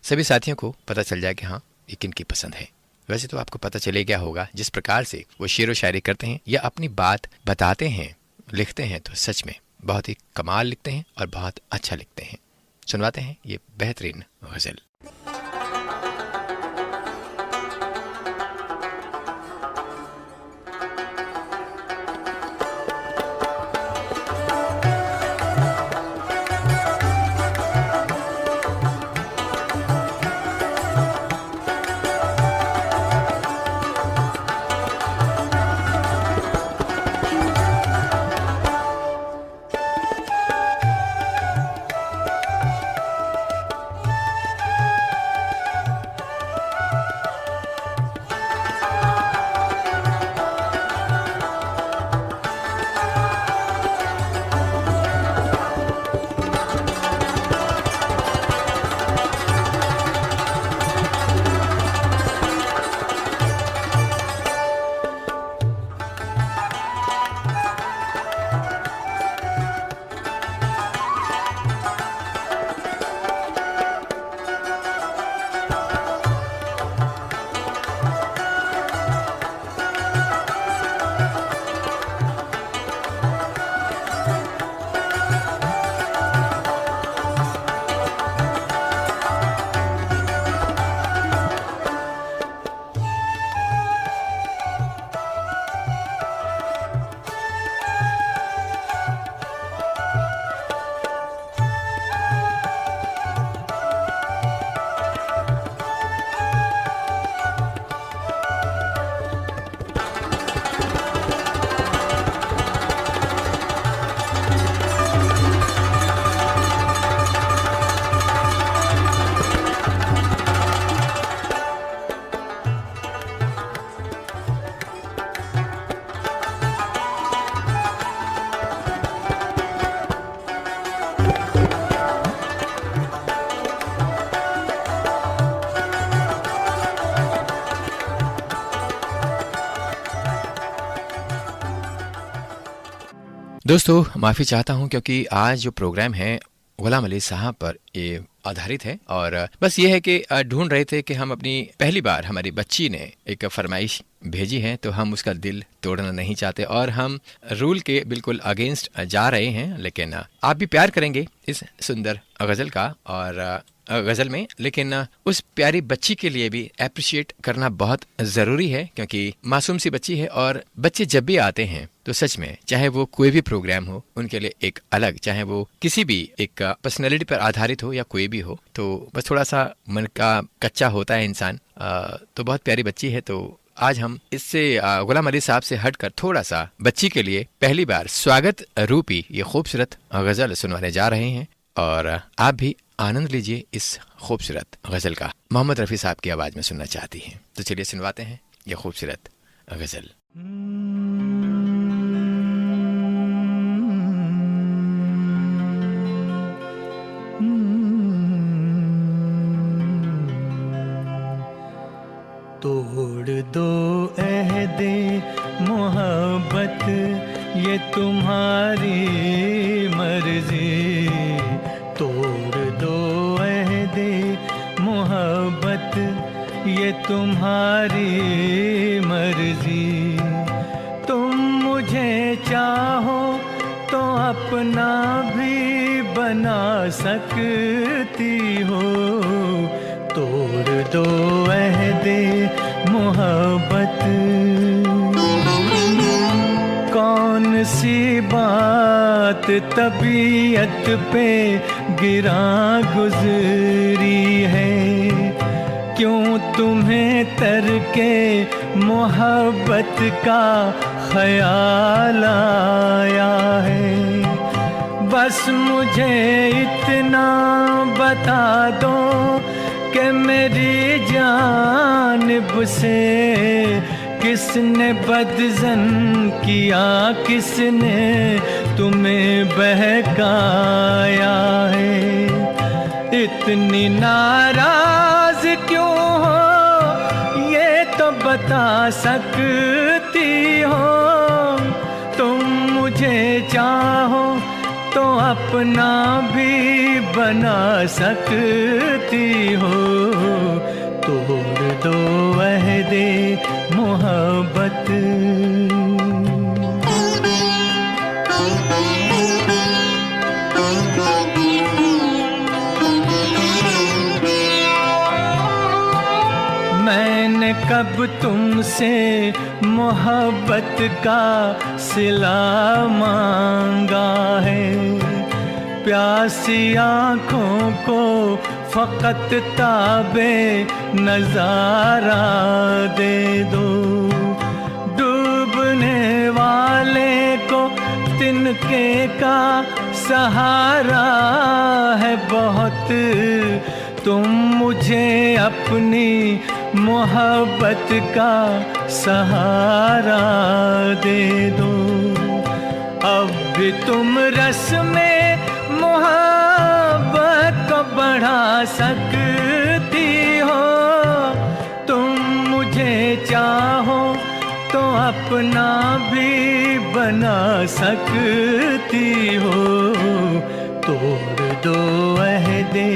A: सभी साथियों को पता चल जाए कि हाँ ये किन की पसंद है। वैसे तो आपको पता चले गया होगा जिस प्रकार से वो शेर व शायरी करते हैं या अपनी बात बताते हैं, लिखते हैं, तो सच में बहुत ही कमाल लिखते हैं और बहुत अच्छा लिखते हैं। सुनवाते हैं ये बेहतरीन गजल। दोस्तों माफ़ी चाहता हूं क्योंकि आज जो प्रोग्राम है गुलाम अली साहब पर ये आधारित है और बस ये है कि ढूंढ रहे थे कि हम अपनी पहली बार हमारी बच्ची ने एक फरमाइश भेजी है तो हम उसका दिल तोड़ना नहीं चाहते और हम रूल के बिल्कुल अगेंस्ट जा रहे हैं, लेकिन आप भी प्यार करेंगे इस सुंदर गज़ल का और गज़ल में, लेकिन उस प्यारी बच्ची के लिए भी अप्रिशिएट करना बहुत ज़रूरी है क्योंकि मासूम सी बच्ची है और बच्चे जब भी आते हैं तो सच में चाहे वो कोई भी प्रोग्राम हो उनके लिए एक अलग, चाहे वो किसी भी एक पर्सनैलिटी पर आधारित हो या कोई भी हो, तो बस थोड़ा सा मन का कच्चा होता है इंसान। तो बहुत प्यारी बच्ची है, तो आज हम इससे गुलाम अली साहब से हटकर थोड़ा सा बच्ची के लिए पहली बार स्वागत रूपी ये खूबसूरत गज़ल सुनवाने जा रहे हैं और आप भी आनंद लीजिए इस खूबसूरत गज़ल का। मोहम्मद रफ़ी साहब की आवाज़ में सुनना चाहती हैं तो चलिए सुनवाते हैं ये खूबसूरत गज़ल।
C: तोड़ दो अहदे मोहब्बत ये तुम्हारी मर्जी, तोड़ दो अहदे मोहब्बत ये तुम्हारी मर्जी। तुम मुझे चाहो तो अपना भी बना सकती हो, तोड़ दो अहदे मोहब्बत। कौन सी बात तबीयत पे गिरा गुजरी है, क्यों तुम्हें तरके मोहब्बत का ख्याल आया है। बस मुझे इतना बता दो कि मेरी जानिब से किसने बदज़न किया, किसने तुम्हें बहकाया है। इतनी नाराज क्यों हो ये तो बता सकती हो, तुम मुझे चाहो तो अपना भी बना सकती हो, तोड़ दो अहदे मोहब्बत। मैंने कब तुमसे मोहब्बत का सिला मांगा है, प्यासी आँखों को फ़क़त ताबे नज़ारा दे दो। डूबने वाले को तिनके का सहारा है बहुत, तुम मुझे अपनी मोहब्बत का सहारा दे दो। अब भी तुम रस में मोहब्बत को बढ़ा सकती हो, तुम मुझे चाहो तो अपना भी बना सकती हो, तोड़ दो अहदे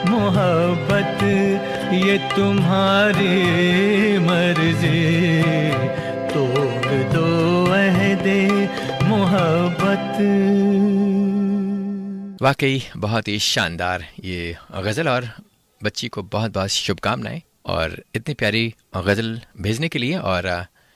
C: मोहब्बत ये तुम्हारी मर्जी, तोड़ दो अहदे मोहब्बत।
A: वाकई बहुत ही शानदार ये गज़ल और बच्ची को बहुत बहुत शुभकामनाएं और इतनी प्यारी गज़ल भेजने के लिए और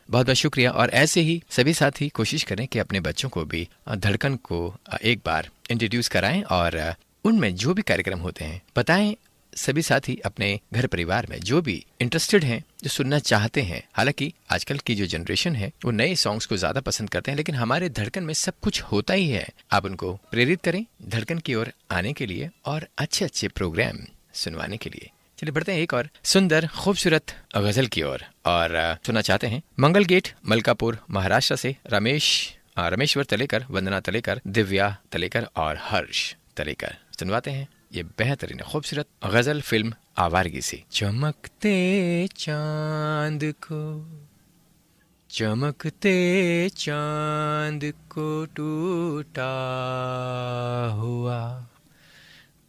A: बहुत बहुत शुक्रिया। और ऐसे ही सभी साथी कोशिश करें कि अपने बच्चों को भी धड़कन को एक बार इंट्रोड्यूस कराएं और उनमें जो भी कार्यक्रम होते हैं बताएं। सभी साथी अपने घर परिवार में जो भी इंटरेस्टेड हैं, जो सुनना चाहते हैं, हालांकि आजकल की जो जनरेशन है वो नए सॉन्ग्स को ज्यादा पसंद करते हैं, लेकिन हमारे धड़कन में सब कुछ होता ही है। आप उनको प्रेरित करें धड़कन की ओर आने के लिए और अच्छे अच्छे प्रोग्राम सुनवाने के लिए। चलिए बढ़ते हैं एक और सुंदर खूबसूरत गजल की ओर और सुनना चाहते हैं मंगल गेट मलकापुर महाराष्ट्र से रमेश्वर तलेकर, वंदना तलेकर, दिव्या तलेकर और हर्ष तलेकर। सुनवाते हैं ये बेहतरीन खूबसूरत गजल फिल्म आवारगी से। चमकते चांद को चमकते चांद को टूटा हुआ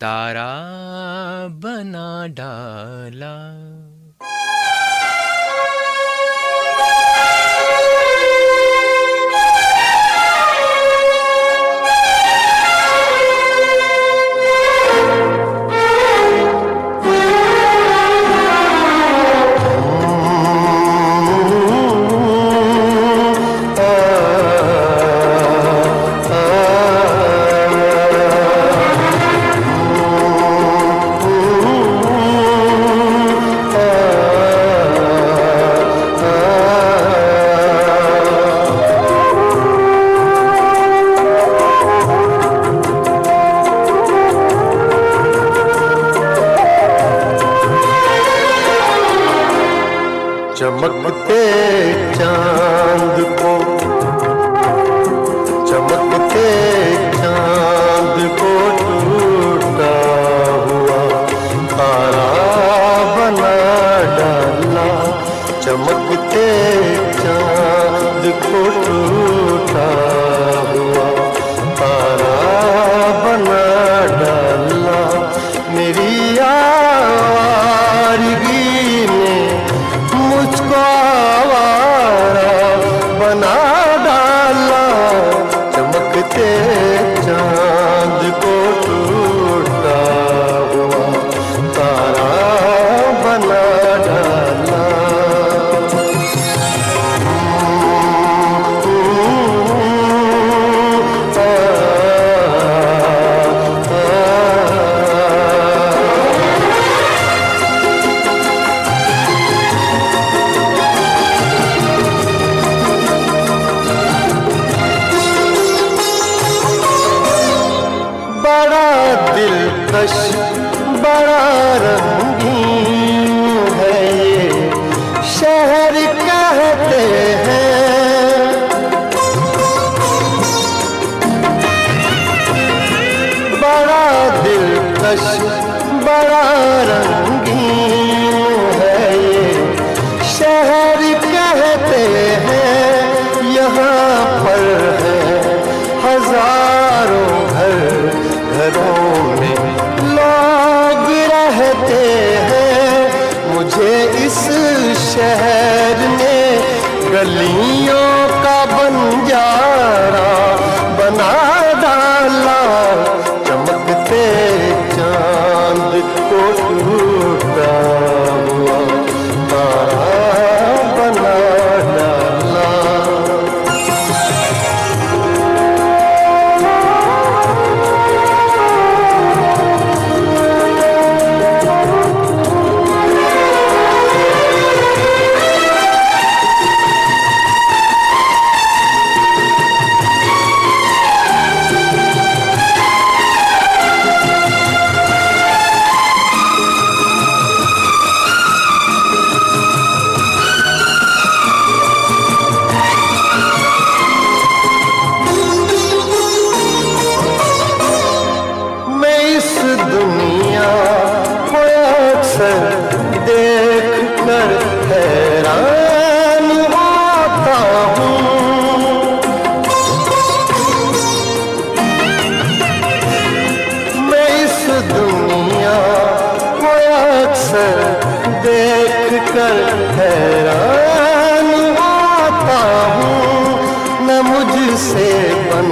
A: तारा बना डाला।
B: चमकते चांद को, चमकते चांद को टूटा हुआ तारा बना डाला। चमकते चांद को टूटा हुआ तारा बना डाला। मेरी आवारगी ने मुझको आवारा बना डाला। चमकते चांद को टूटा हुआ तारा बना डाला। दिलकश बड़ा रंगीन है ये शहर कहते हैं। बड़ा दिलकश बड़ा रंगीन है ये शहर कहते हैं। यहाँ पर है हजारों घर, घरों में लोग रहते हैं। मुझे इस शहर ने गलियों का बंजारा बना डाला। चमकते चांद को टूटा हुआ तारा बना डाला। दुनिया को अक्सर देख कर हैरान होता हूँ। मैं इस दुनिया को अक्सर देख कर हैरान होता हूँ। न मुझसे बन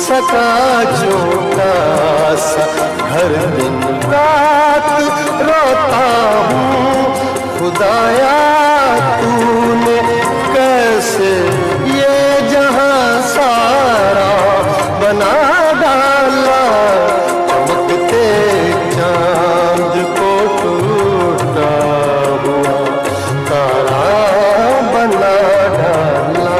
B: सका छोटा सा हर दिन रात रोता हूँ। खुदाया तूने कैसे ये जहां सारा बना डाला। चमकते चांद को टूटा हुआ तारा बना डाला।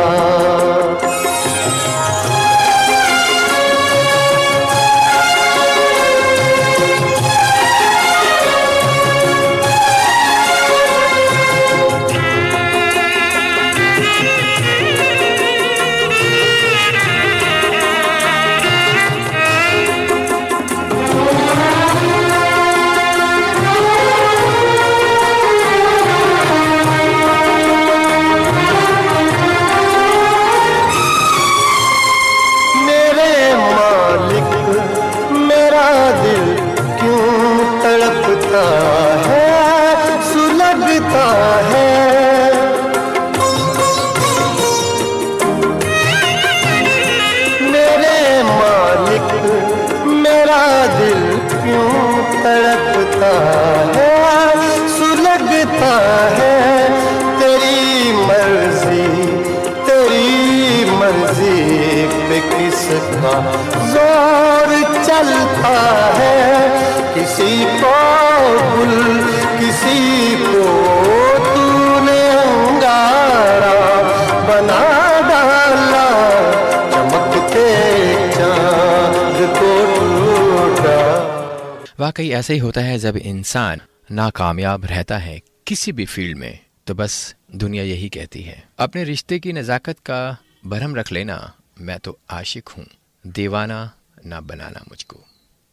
B: चलता है। मेरे मालिक मेरा दिल क्यों तड़पता है, सुलगता है तेरी मर्जी पे किसका जोर चलता है। किसी को गुल किसी को तूने अंगारा बना डाला, चमकते चांद को टूटा।
A: वाकई ऐसा ही होता है, जब इंसान नाकामयाब रहता है किसी भी फील्ड में तो बस दुनिया यही कहती है अपने रिश्ते की नजाकत का भरम रख लेना, मैं तो आशिक हूँ, दीवाना ना बनाना मुझको,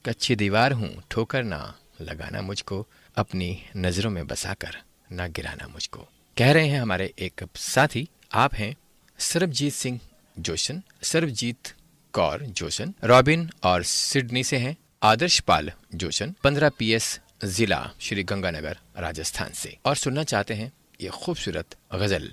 A: कच्ची दीवार हूँ ठोकर ना लगाना मुझको, अपनी नजरों में बसाकर ना गिराना मुझको। कह रहे हैं हमारे एक साथी, आप हैं सरबजीत सिंह जोशन, सरबजीत कौर जोशन, रॉबिन और सिडनी से हैं आदर्श पाल जोशन, 15 PS जिला श्री गंगानगर राजस्थान से, और सुनना चाहते हैं ये खूबसूरत गजल।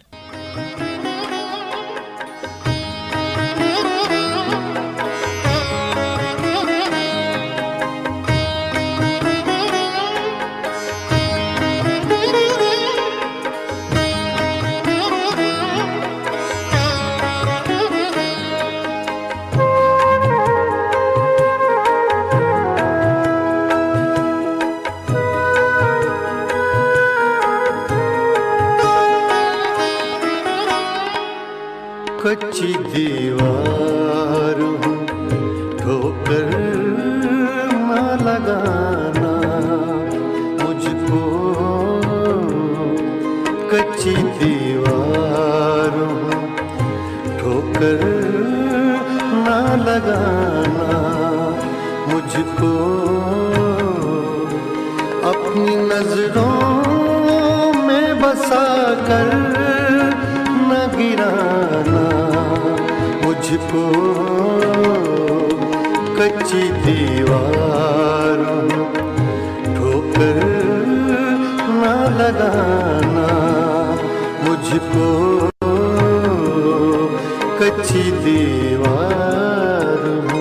B: कच्ची दीवार हूँ ठोकर ना लगाना मुझको, कच्ची दीवार हूँ ठोकर ना लगाना मुझको, अपनी नजरों में बसा कर न गिराना मुझको, कच्ची दीवार ठोकर न लगाना मुझको, कच्ची दीवार हूँ।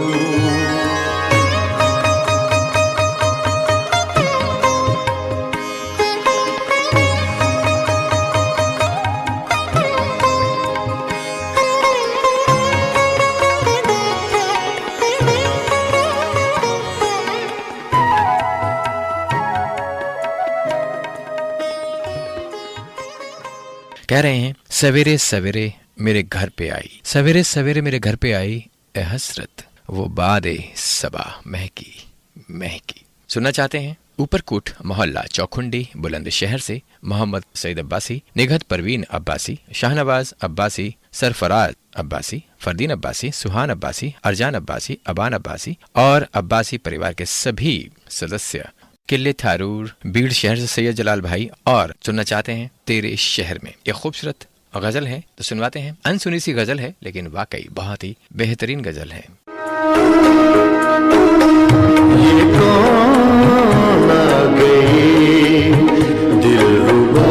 A: कह रहे हैं सवेरे सवेरे मेरे घर पे आई, सवेरे सवेरे मेरे घर पे आई ए हसरत, वो बादे सबा महकी महकी। सुनना चाहते हैं ऊपरकोट मोहल्ला चौखुंडी बुलंदशहर से मोहम्मद सईद अब्बासी, निगहत परवीन अब्बासी, शाहनवाज अब्बासी, सरफराज अब्बासी, फरदीन अब्बासी, सुहान अब्बासी, अरजान अब्बासी, अबान अब्बासी और अब्बासी परिवार के सभी सदस्य, किले थारूर बीड़ शहर से सैयद जलाल भाई, और सुनना चाहते हैं तेरे शहर में। ये खूबसूरत गजल है तो सुनवाते हैं। अनसुनी सी गजल है लेकिन वाकई बहुत ही बेहतरीन गजल है।
B: ये कौन आ गई दिलरुबा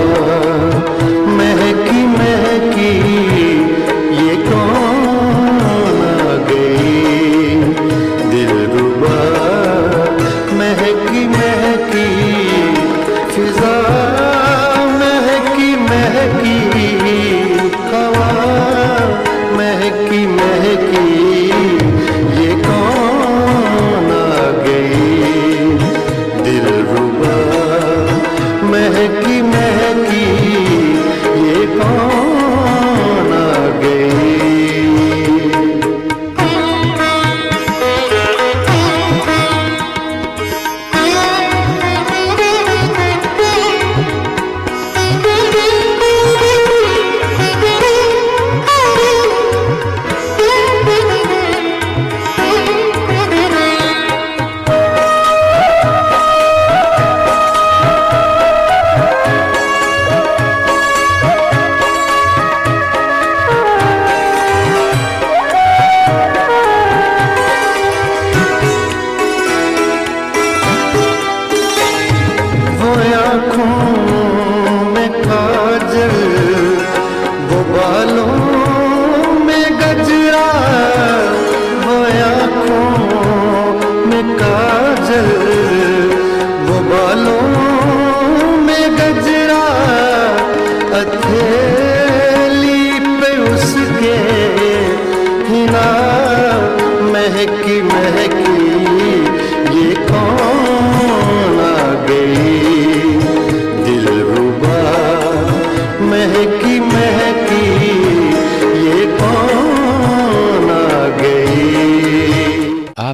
B: महकी महकी, ये कौन आ गई दिलरुबा महकी महकी, फिजा महकी महकी, हवा महकी महकी, ये कौन आ गई दिलरुबा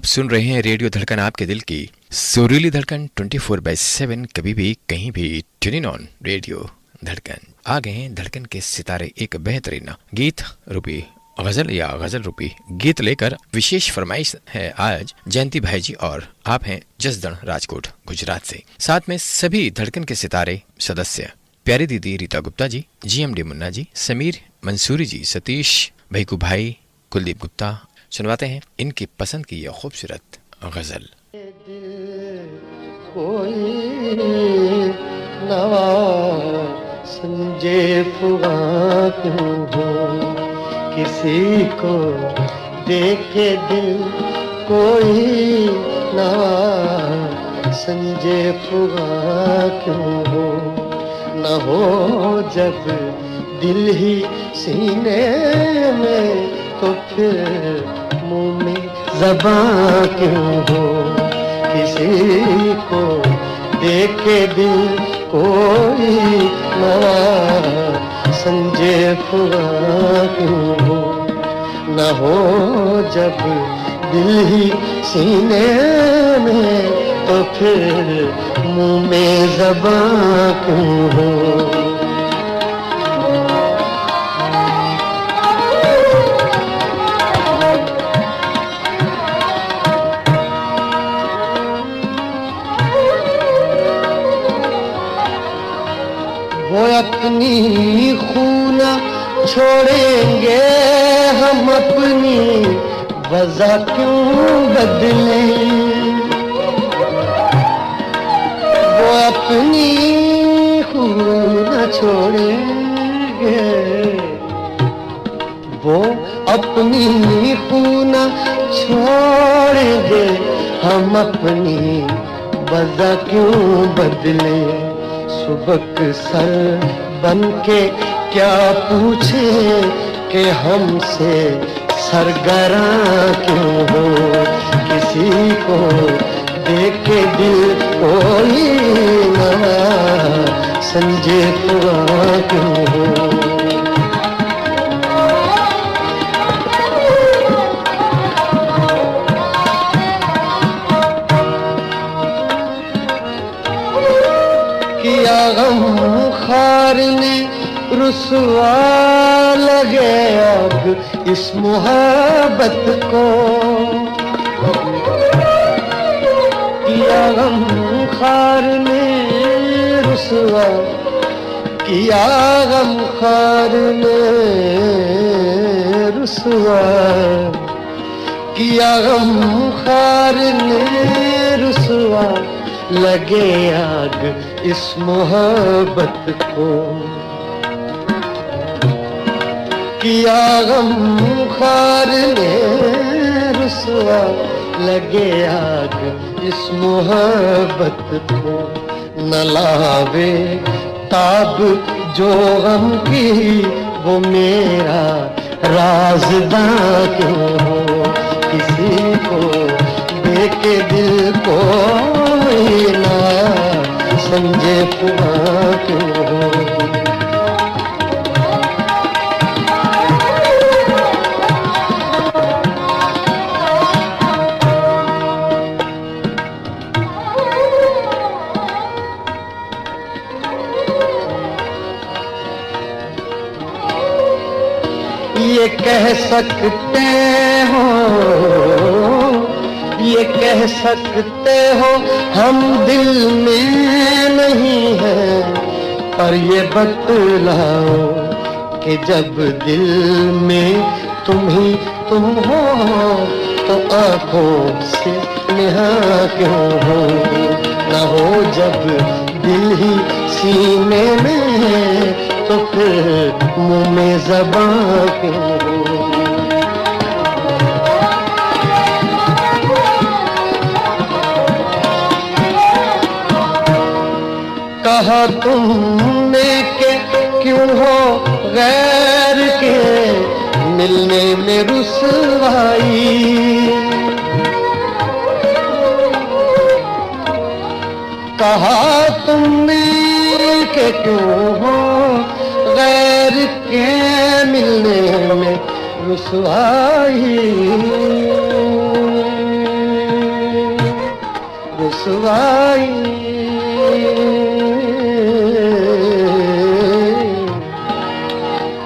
A: सुन रहे हैं रेडियो धड़कन, आपके दिल की सुरीली धड़कन 24/7, कभी भी कहीं भी ट्यून इन ऑन रेडियो धड़कन। आ गए हैं धड़कन के सितारे एक बेहतरीन गीत रूपी गजल या गजल रूपी गीत लेकर। विशेष फरमाइश है आज जयंती भाई जी और आप हैं जसदण राजकोट गुजरात से। साथ में सभी धड़कन के सितारे सदस्य प्यारी दीदी रीता गुप्ता जी, GMD मुन्ना जी, समीर मंसूरी जी, सतीश भैकू भाई, कुलदीप गुप्ता। सुनवाते हैं इनकी पसंद की यह खूबसूरत गजल।
B: कोई नवा संजे फुगा क्यों हो, किसी को देखे दिल कोई नवा संजे फुगा क्यों हो, न हो जब दिल ही सीने में तो फिर मुंह में ज़बां क्यों हो, किसी को देखे दिल कोई नवा संजे फुगा क्यों हो, न हो जब दिल ही सीने में तो फिर मुंह में ज़बां क्यों हो। वो अपनी खून छोड़ेंगे, हम अपनी वजह क्यों बदलें, वो अपनी खून छोड़ेंगे, वो अपनी खून छोड़ेंगे, हम अपनी वजह क्यों बदलें, सुबक सर बन के क्या पूछे कि हमसे सरगरा क्यों हो, किसी को देखे दिल कोई नवा संजे फुगा क्यों हो। किया गम खार ने रुसवा लगे अब इस मोहब्बत को, किया गम खार ने रुसवा, किया गम खार ने रुसवा, किया गम खार ने रुसवा, लगे आग इस मोहब्बत को, किया गम खार ने रुसवा, लगे आग इस मोहब्बत को, न लावे ताब जो गम की वो मेरा राज़दां क्यों हो, किसी को देखे दिल को ना संजे फुगा क्यों हो। ये कह सकते हो, ये कह सकते हो हम दिल में नहीं हैं, पर ये बतलाओ कि जब दिल में तुम ही तुम हो तो आंखों से नेहा क्यों हो, न हो जब दिल ही सीने में है तो फिर मुंह में ज़बां क्यों हो। कहा तुमने के क्यों हो गैर के मिलने में रुसवाई, कहा तुमने के क्यों हो गैर के मिलने में रुसवाई, रुसवाई।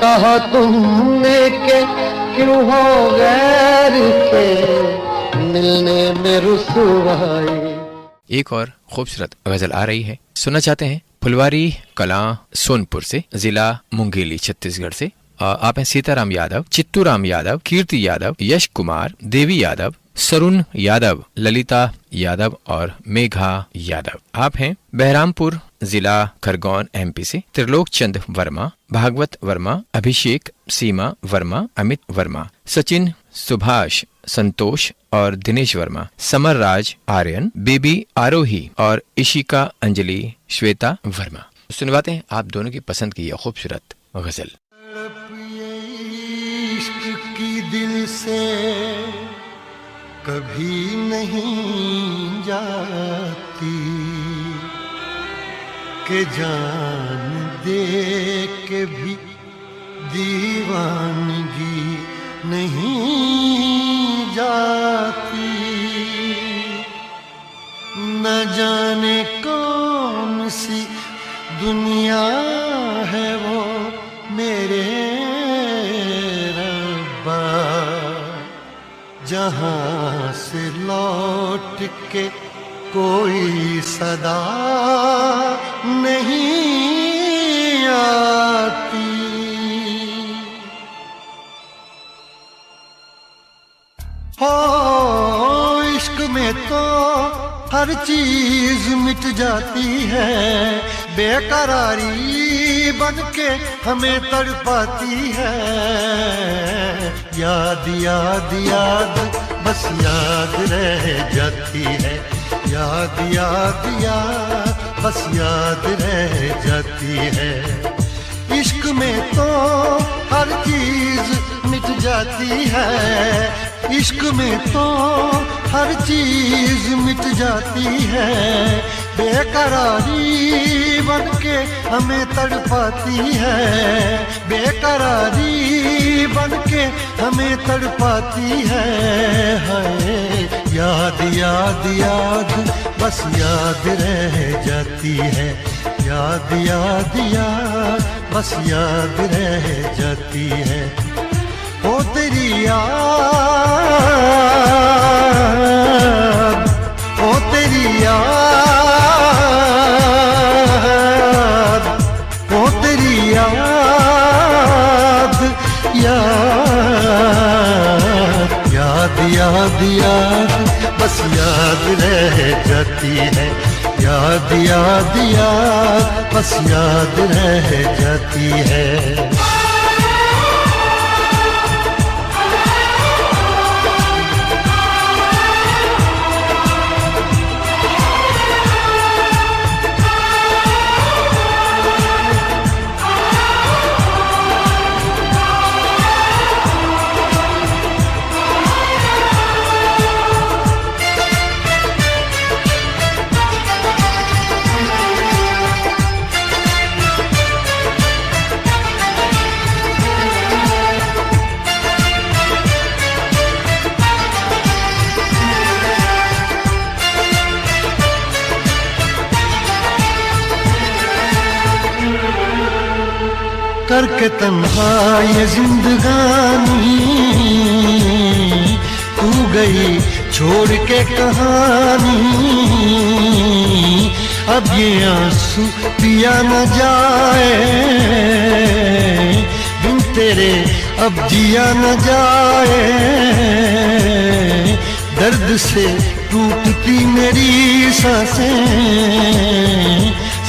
B: कहा तुमने के क्यों हो गैर के मिलने में रुसवाई।
A: एक और खूबसूरत गजल आ रही है, सुनना चाहते हैं फुलवारी कलां सोनपुर से, जिला मुंगेली छत्तीसगढ़ से। आप हैं सीताराम यादव, चित्तूराम यादव, कीर्ति यादव, यश कुमार, देवी यादव, सरुण यादव, ललिता यादव और मेघा यादव। आप हैं बहरामपुर जिला खरगोन एमपी से। त्रिलोक चंद वर्मा, भागवत वर्मा, अभिषेक, सीमा वर्मा, अमित वर्मा, सचिन, सुभाष, संतोष और दिनेश वर्मा, समर राज आर्यन, बेबी आरोही और इशिका अंजलि श्वेता वर्मा। सुनवाते हैं आप दोनों की पसंद की यह खूबसूरत गजल।
B: इश्क की दिल से कभी नहीं जाती के जान दे के भी दीवानगी नहीं जाती। न जाने कौन सी दुनिया है वो मेरे रब्बा, जहाँ से लौट के कोई सदा नहीं आती। हो इश्क में तो हर चीज मिट जाती है, बेकरारी बनके हमें तड़पाती है। याद याद याद बस याद रह जाती है, याद याद याद बस याद रह जाती है। इश्क में तो हर चीज मिट जाती है, इश्क में तो हर चीज मिट जाती है। बेकरारी बनके हमें तड़पाती है, बेकरारी बनके हमें तड़पाती है। हाय याद याद याद बस याद रह जाती है, याद याद याद बस याद रह जाती है। ओ तेरी याद, ओ तेरी याद, ओ तेरी याद, याद याद याद याद बस याद रह जाती है, याद याद याद बस याद रह जाती है। करके तन्हा ये जिंदगानी तू गई छोड़ के कहानी। अब ये आंसू पिया न जाए बिन तेरे, अब जिया न जाए। दर्द से टूटती मेरी सांसें,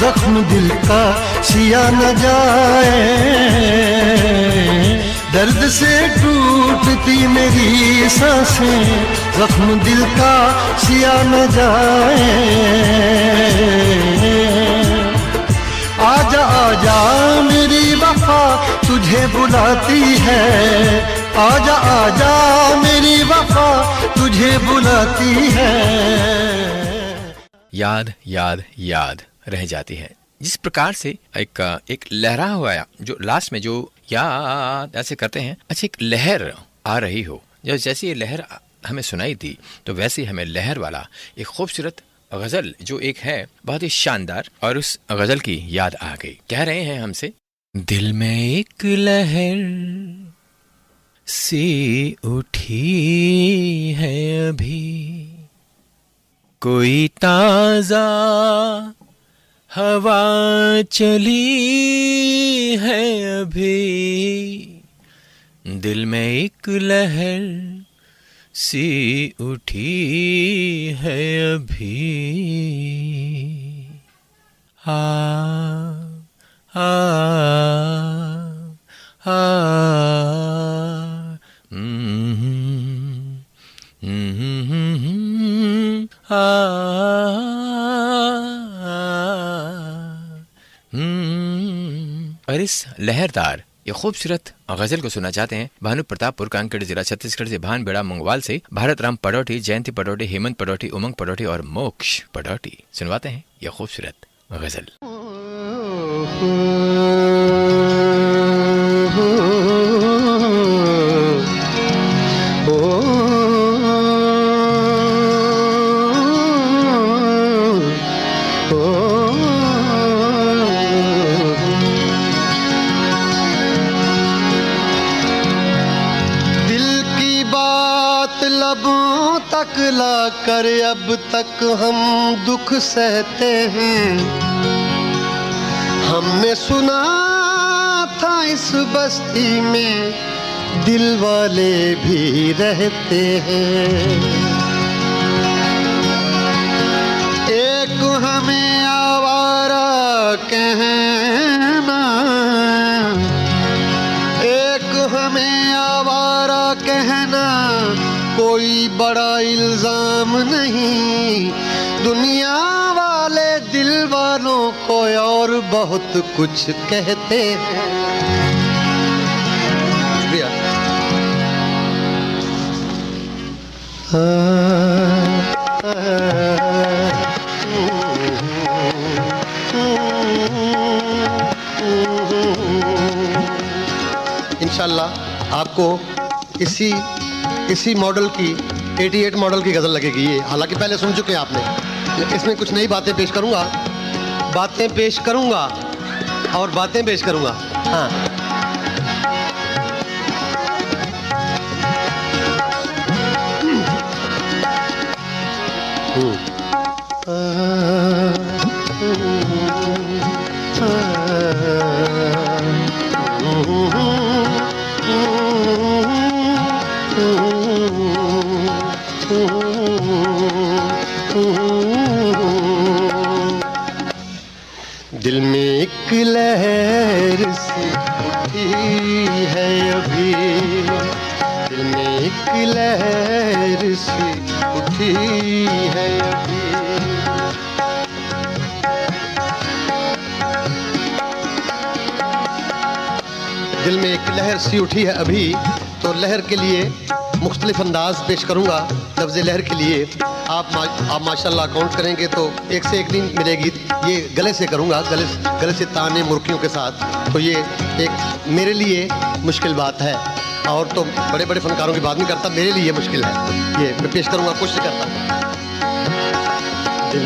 B: जख्म दिल का सिया न जाए। दर्द से टूटती मेरी सांसें, जख्म दिल का सिया न जाए। आजा आजा मेरी वफा तुझे बुलाती है, आजा आजा मेरी वफा तुझे बुलाती है।
A: याद याद याद रह जाती है। जिस प्रकार से एक लहरा हुआ जो लास्ट में जो याद ऐसे करते हैं, अच्छा एक लहर आ रही हो, जब जैसे ये लहर हमें सुनाई दी तो वैसे ही हमें लहर वाला एक खूबसूरत गजल जो एक है बहुत ही शानदार, और उस गजल की याद आ गई। कह रहे हैं हमसे, दिल में एक लहर सी उठी है अभी, कोई ताजा हवा चली है अभी, दिल में एक लहर सी उठी है अभी, आ आ आ और इस लहरदार ये खूबसूरत गजल को सुना चाहते हैं भानु प्रतापपुर, कांकेर जिला, छत्तीसगढ़ से भान बेड़ा मंगवाल से भारत राम पडौटी, जयंती पडौटी, हेमंत पडौटी, उमंग पडौटी और मोक्ष पडौटी। सुनवाते हैं ये खूबसूरत गजल।
B: ला कर अब तक हम दुख सहते हैं, हमने सुना था इस बस्ती में दिल वाले भी रहते हैं। एक हमें आवारा कहना, एक हमें आवारा कहना कोई बड़ा इल्जाम नहीं, दुनिया वाले दिल वालों को और बहुत कुछ कहते हैं। इंशाल्लाह आपको इसी मॉडल की 88 मॉडल की गज़ल लगेगी ये, हालांकि पहले सुन चुके हैं आपने। इसमें कुछ नई बातें पेश करूंगा और बातें पेश करूंगा। हाँ, दिल में एक लहर सी उठी है अभी, दिल में एक लहर सी उठी है अभी, दिल में एक लहर सी उठी है अभी। तो लहर के लिए मुख्तलिफ अंदाज पेश करूंगा। लफ्ज़ लहर के लिए आप माशाल्लाह काउंट करेंगे तो एक से एक दिन मिलेगी। ये गले से करूंगा, गले से ताने मुर्कियों के साथ। तो ये एक मेरे लिए मुश्किल बात है, और तो बड़े बड़े फनकारों की बात नहीं करता, मेरे लिए मुश्किल है। ये मैं पेश करूंगा, कोशिश करता हूँ। दिल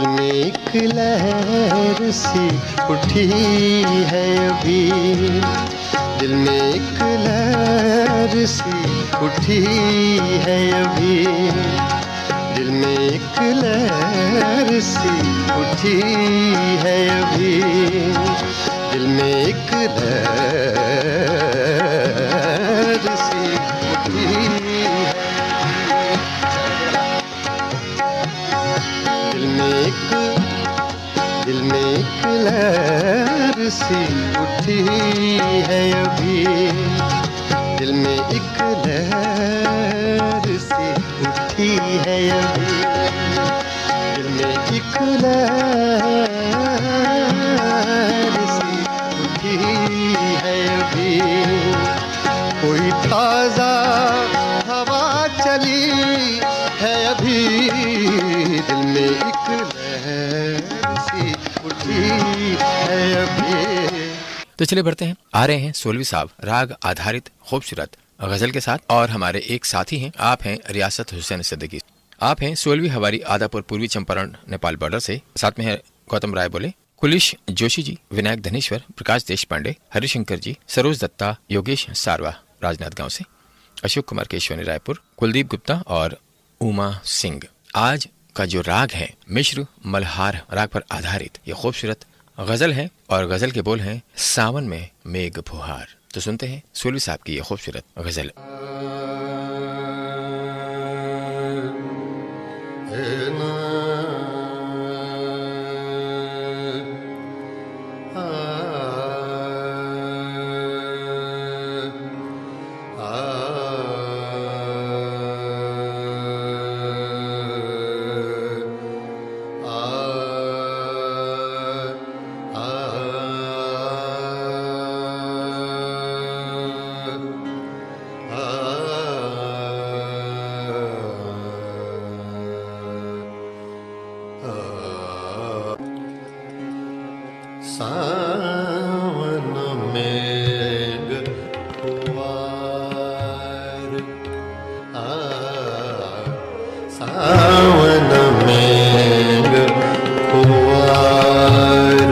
B: में एक लहर सी उठी है अभी, दिल में एक लहर सी उठी है अभी, दिल में एक लहर सी उठी है अभी, दिल में एक लहर सी उठी है, दिल में एक लहर सी उठी है अभी, दिल में एक लहर सी उठी है अभी, दिल में एक लहर सी उठी है अभी, कोई ताजा हवा चली है अभी, दिल में एक लहर सी उठी है अभी।
A: तो चलिए बढ़ते हैं, आ रहे हैं सोलवी साहब राग आधारित खूबसूरत गजल के साथ, और हमारे एक साथी हैं, आप हैं रियासत हुसैन सिद्दीकी। आप हैं 16वीं हवारी आदापुर पूर्वी चंपारण नेपाल बॉर्डर से। साथ में है गौतम राय बोले, कुलिश जोशी जी, विनायक धनेश्वर, प्रकाश देश पांडे, हरिशंकर जी, सरोज दत्ता, योगेश सारवा राजनाथ गांव से, अशोक कुमार केशवानी रायपुर, कुलदीप गुप्ता और उमा सिंह। आज का जो राग है मिश्र मल्हार राग पर आधारित ये खूबसूरत गजल है और गजल के बोल हैं सावन में मेघ फुहार। तो सुनते हैं सोलवी साहब की ये खूबसूरत गजल।
B: सावन मेघ फुहार, सावन मेघ फुहार,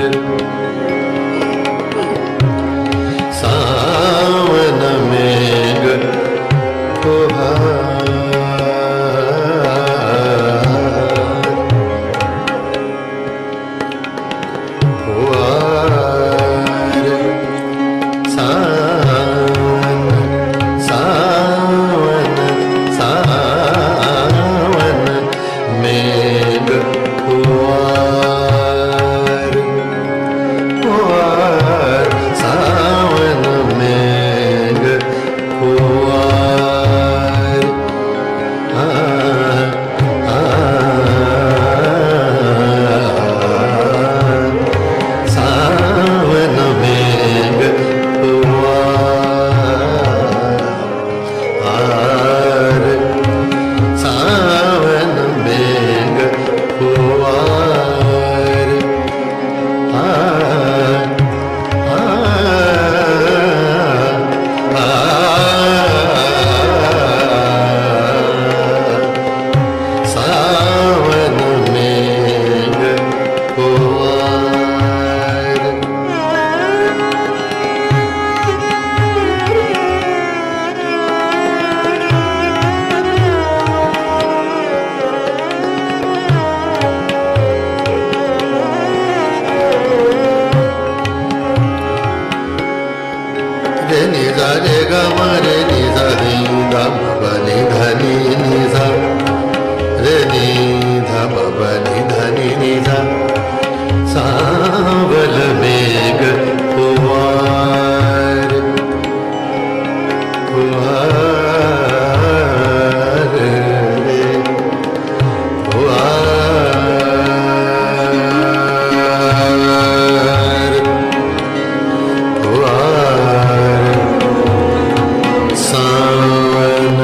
B: सावन मेघ फुहार, सावल मेघ फुहार, फुहार रे फुहार, फुहार, सावन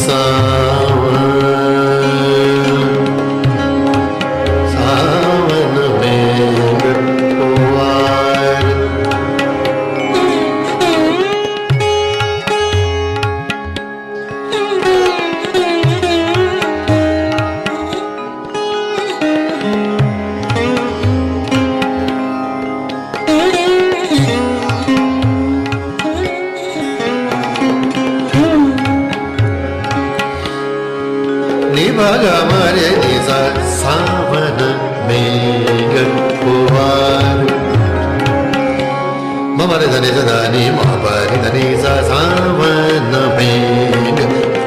B: सावन सावन मेघ फुहार। निभागा मारे निजा सावन मेघ फुहार, ममरे धने धनी महापारी धनी सा सावन मेघ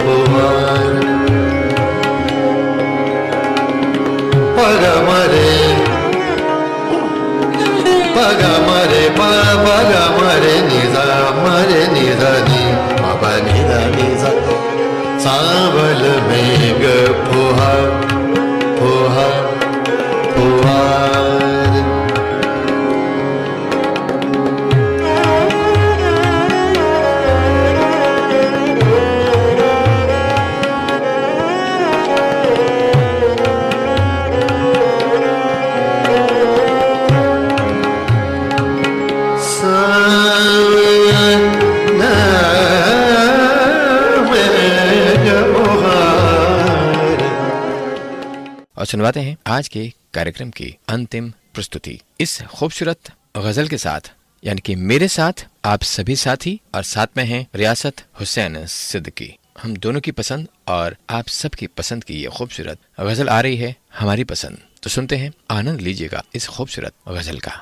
B: फुहार, पग मरे पग मरे निजा नी महापारी धनी सा सावल मेघ फुहार, फुहार, फुहार। सावन
A: सुनवाते हैं आज के कार्यक्रम की अंतिम प्रस्तुति इस खूबसूरत गजल के साथ, यानी कि मेरे साथ आप सभी साथी और साथ में हैं रियासत हुसैन सिद्दीकी। हम दोनों की पसंद और आप सबकी पसंद की ये खूबसूरत गजल आ रही है हमारी पसंद। तो सुनते हैं, आनंद लीजिएगा इस खूबसूरत गजल का।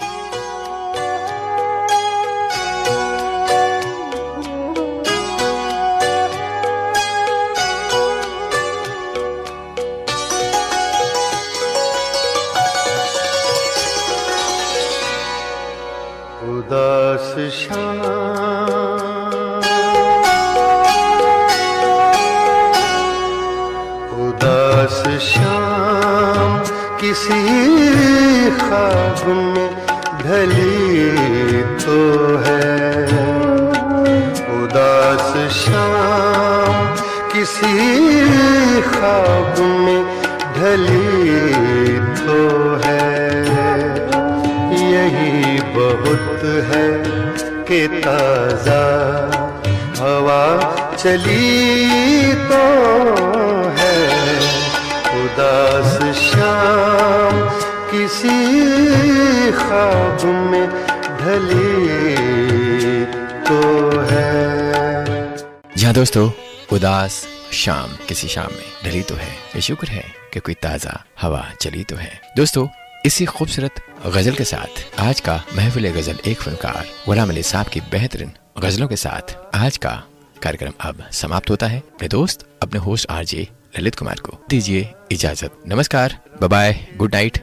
B: उदास शाम उदास शाम किसी ख्वाब में ढली तो है। उदास शाम किसी ख्वाब में ढली तो है। यही बहुत है कि ताज़ा हवा चली तो है। उदास शाम किसी ख्वाब में ढली तो है।
A: जी हाँ दोस्तों, उदास शाम किसी शाम में ढली तो है। ये शुक्र है कि कोई ताज़ा हवा चली तो है। दोस्तों, इसी खूबसूरत गजल के साथ आज का महफिल गजल एक फनकार गुलाम अली साहब की बेहतरीन गजलों के साथ आज का कार्यक्रम अब समाप्त होता है। अपने दोस्त, अपने होस्ट आरजे ललित कुमार को दीजिए इजाजत। नमस्कार, बाय बाय, गुड नाइट।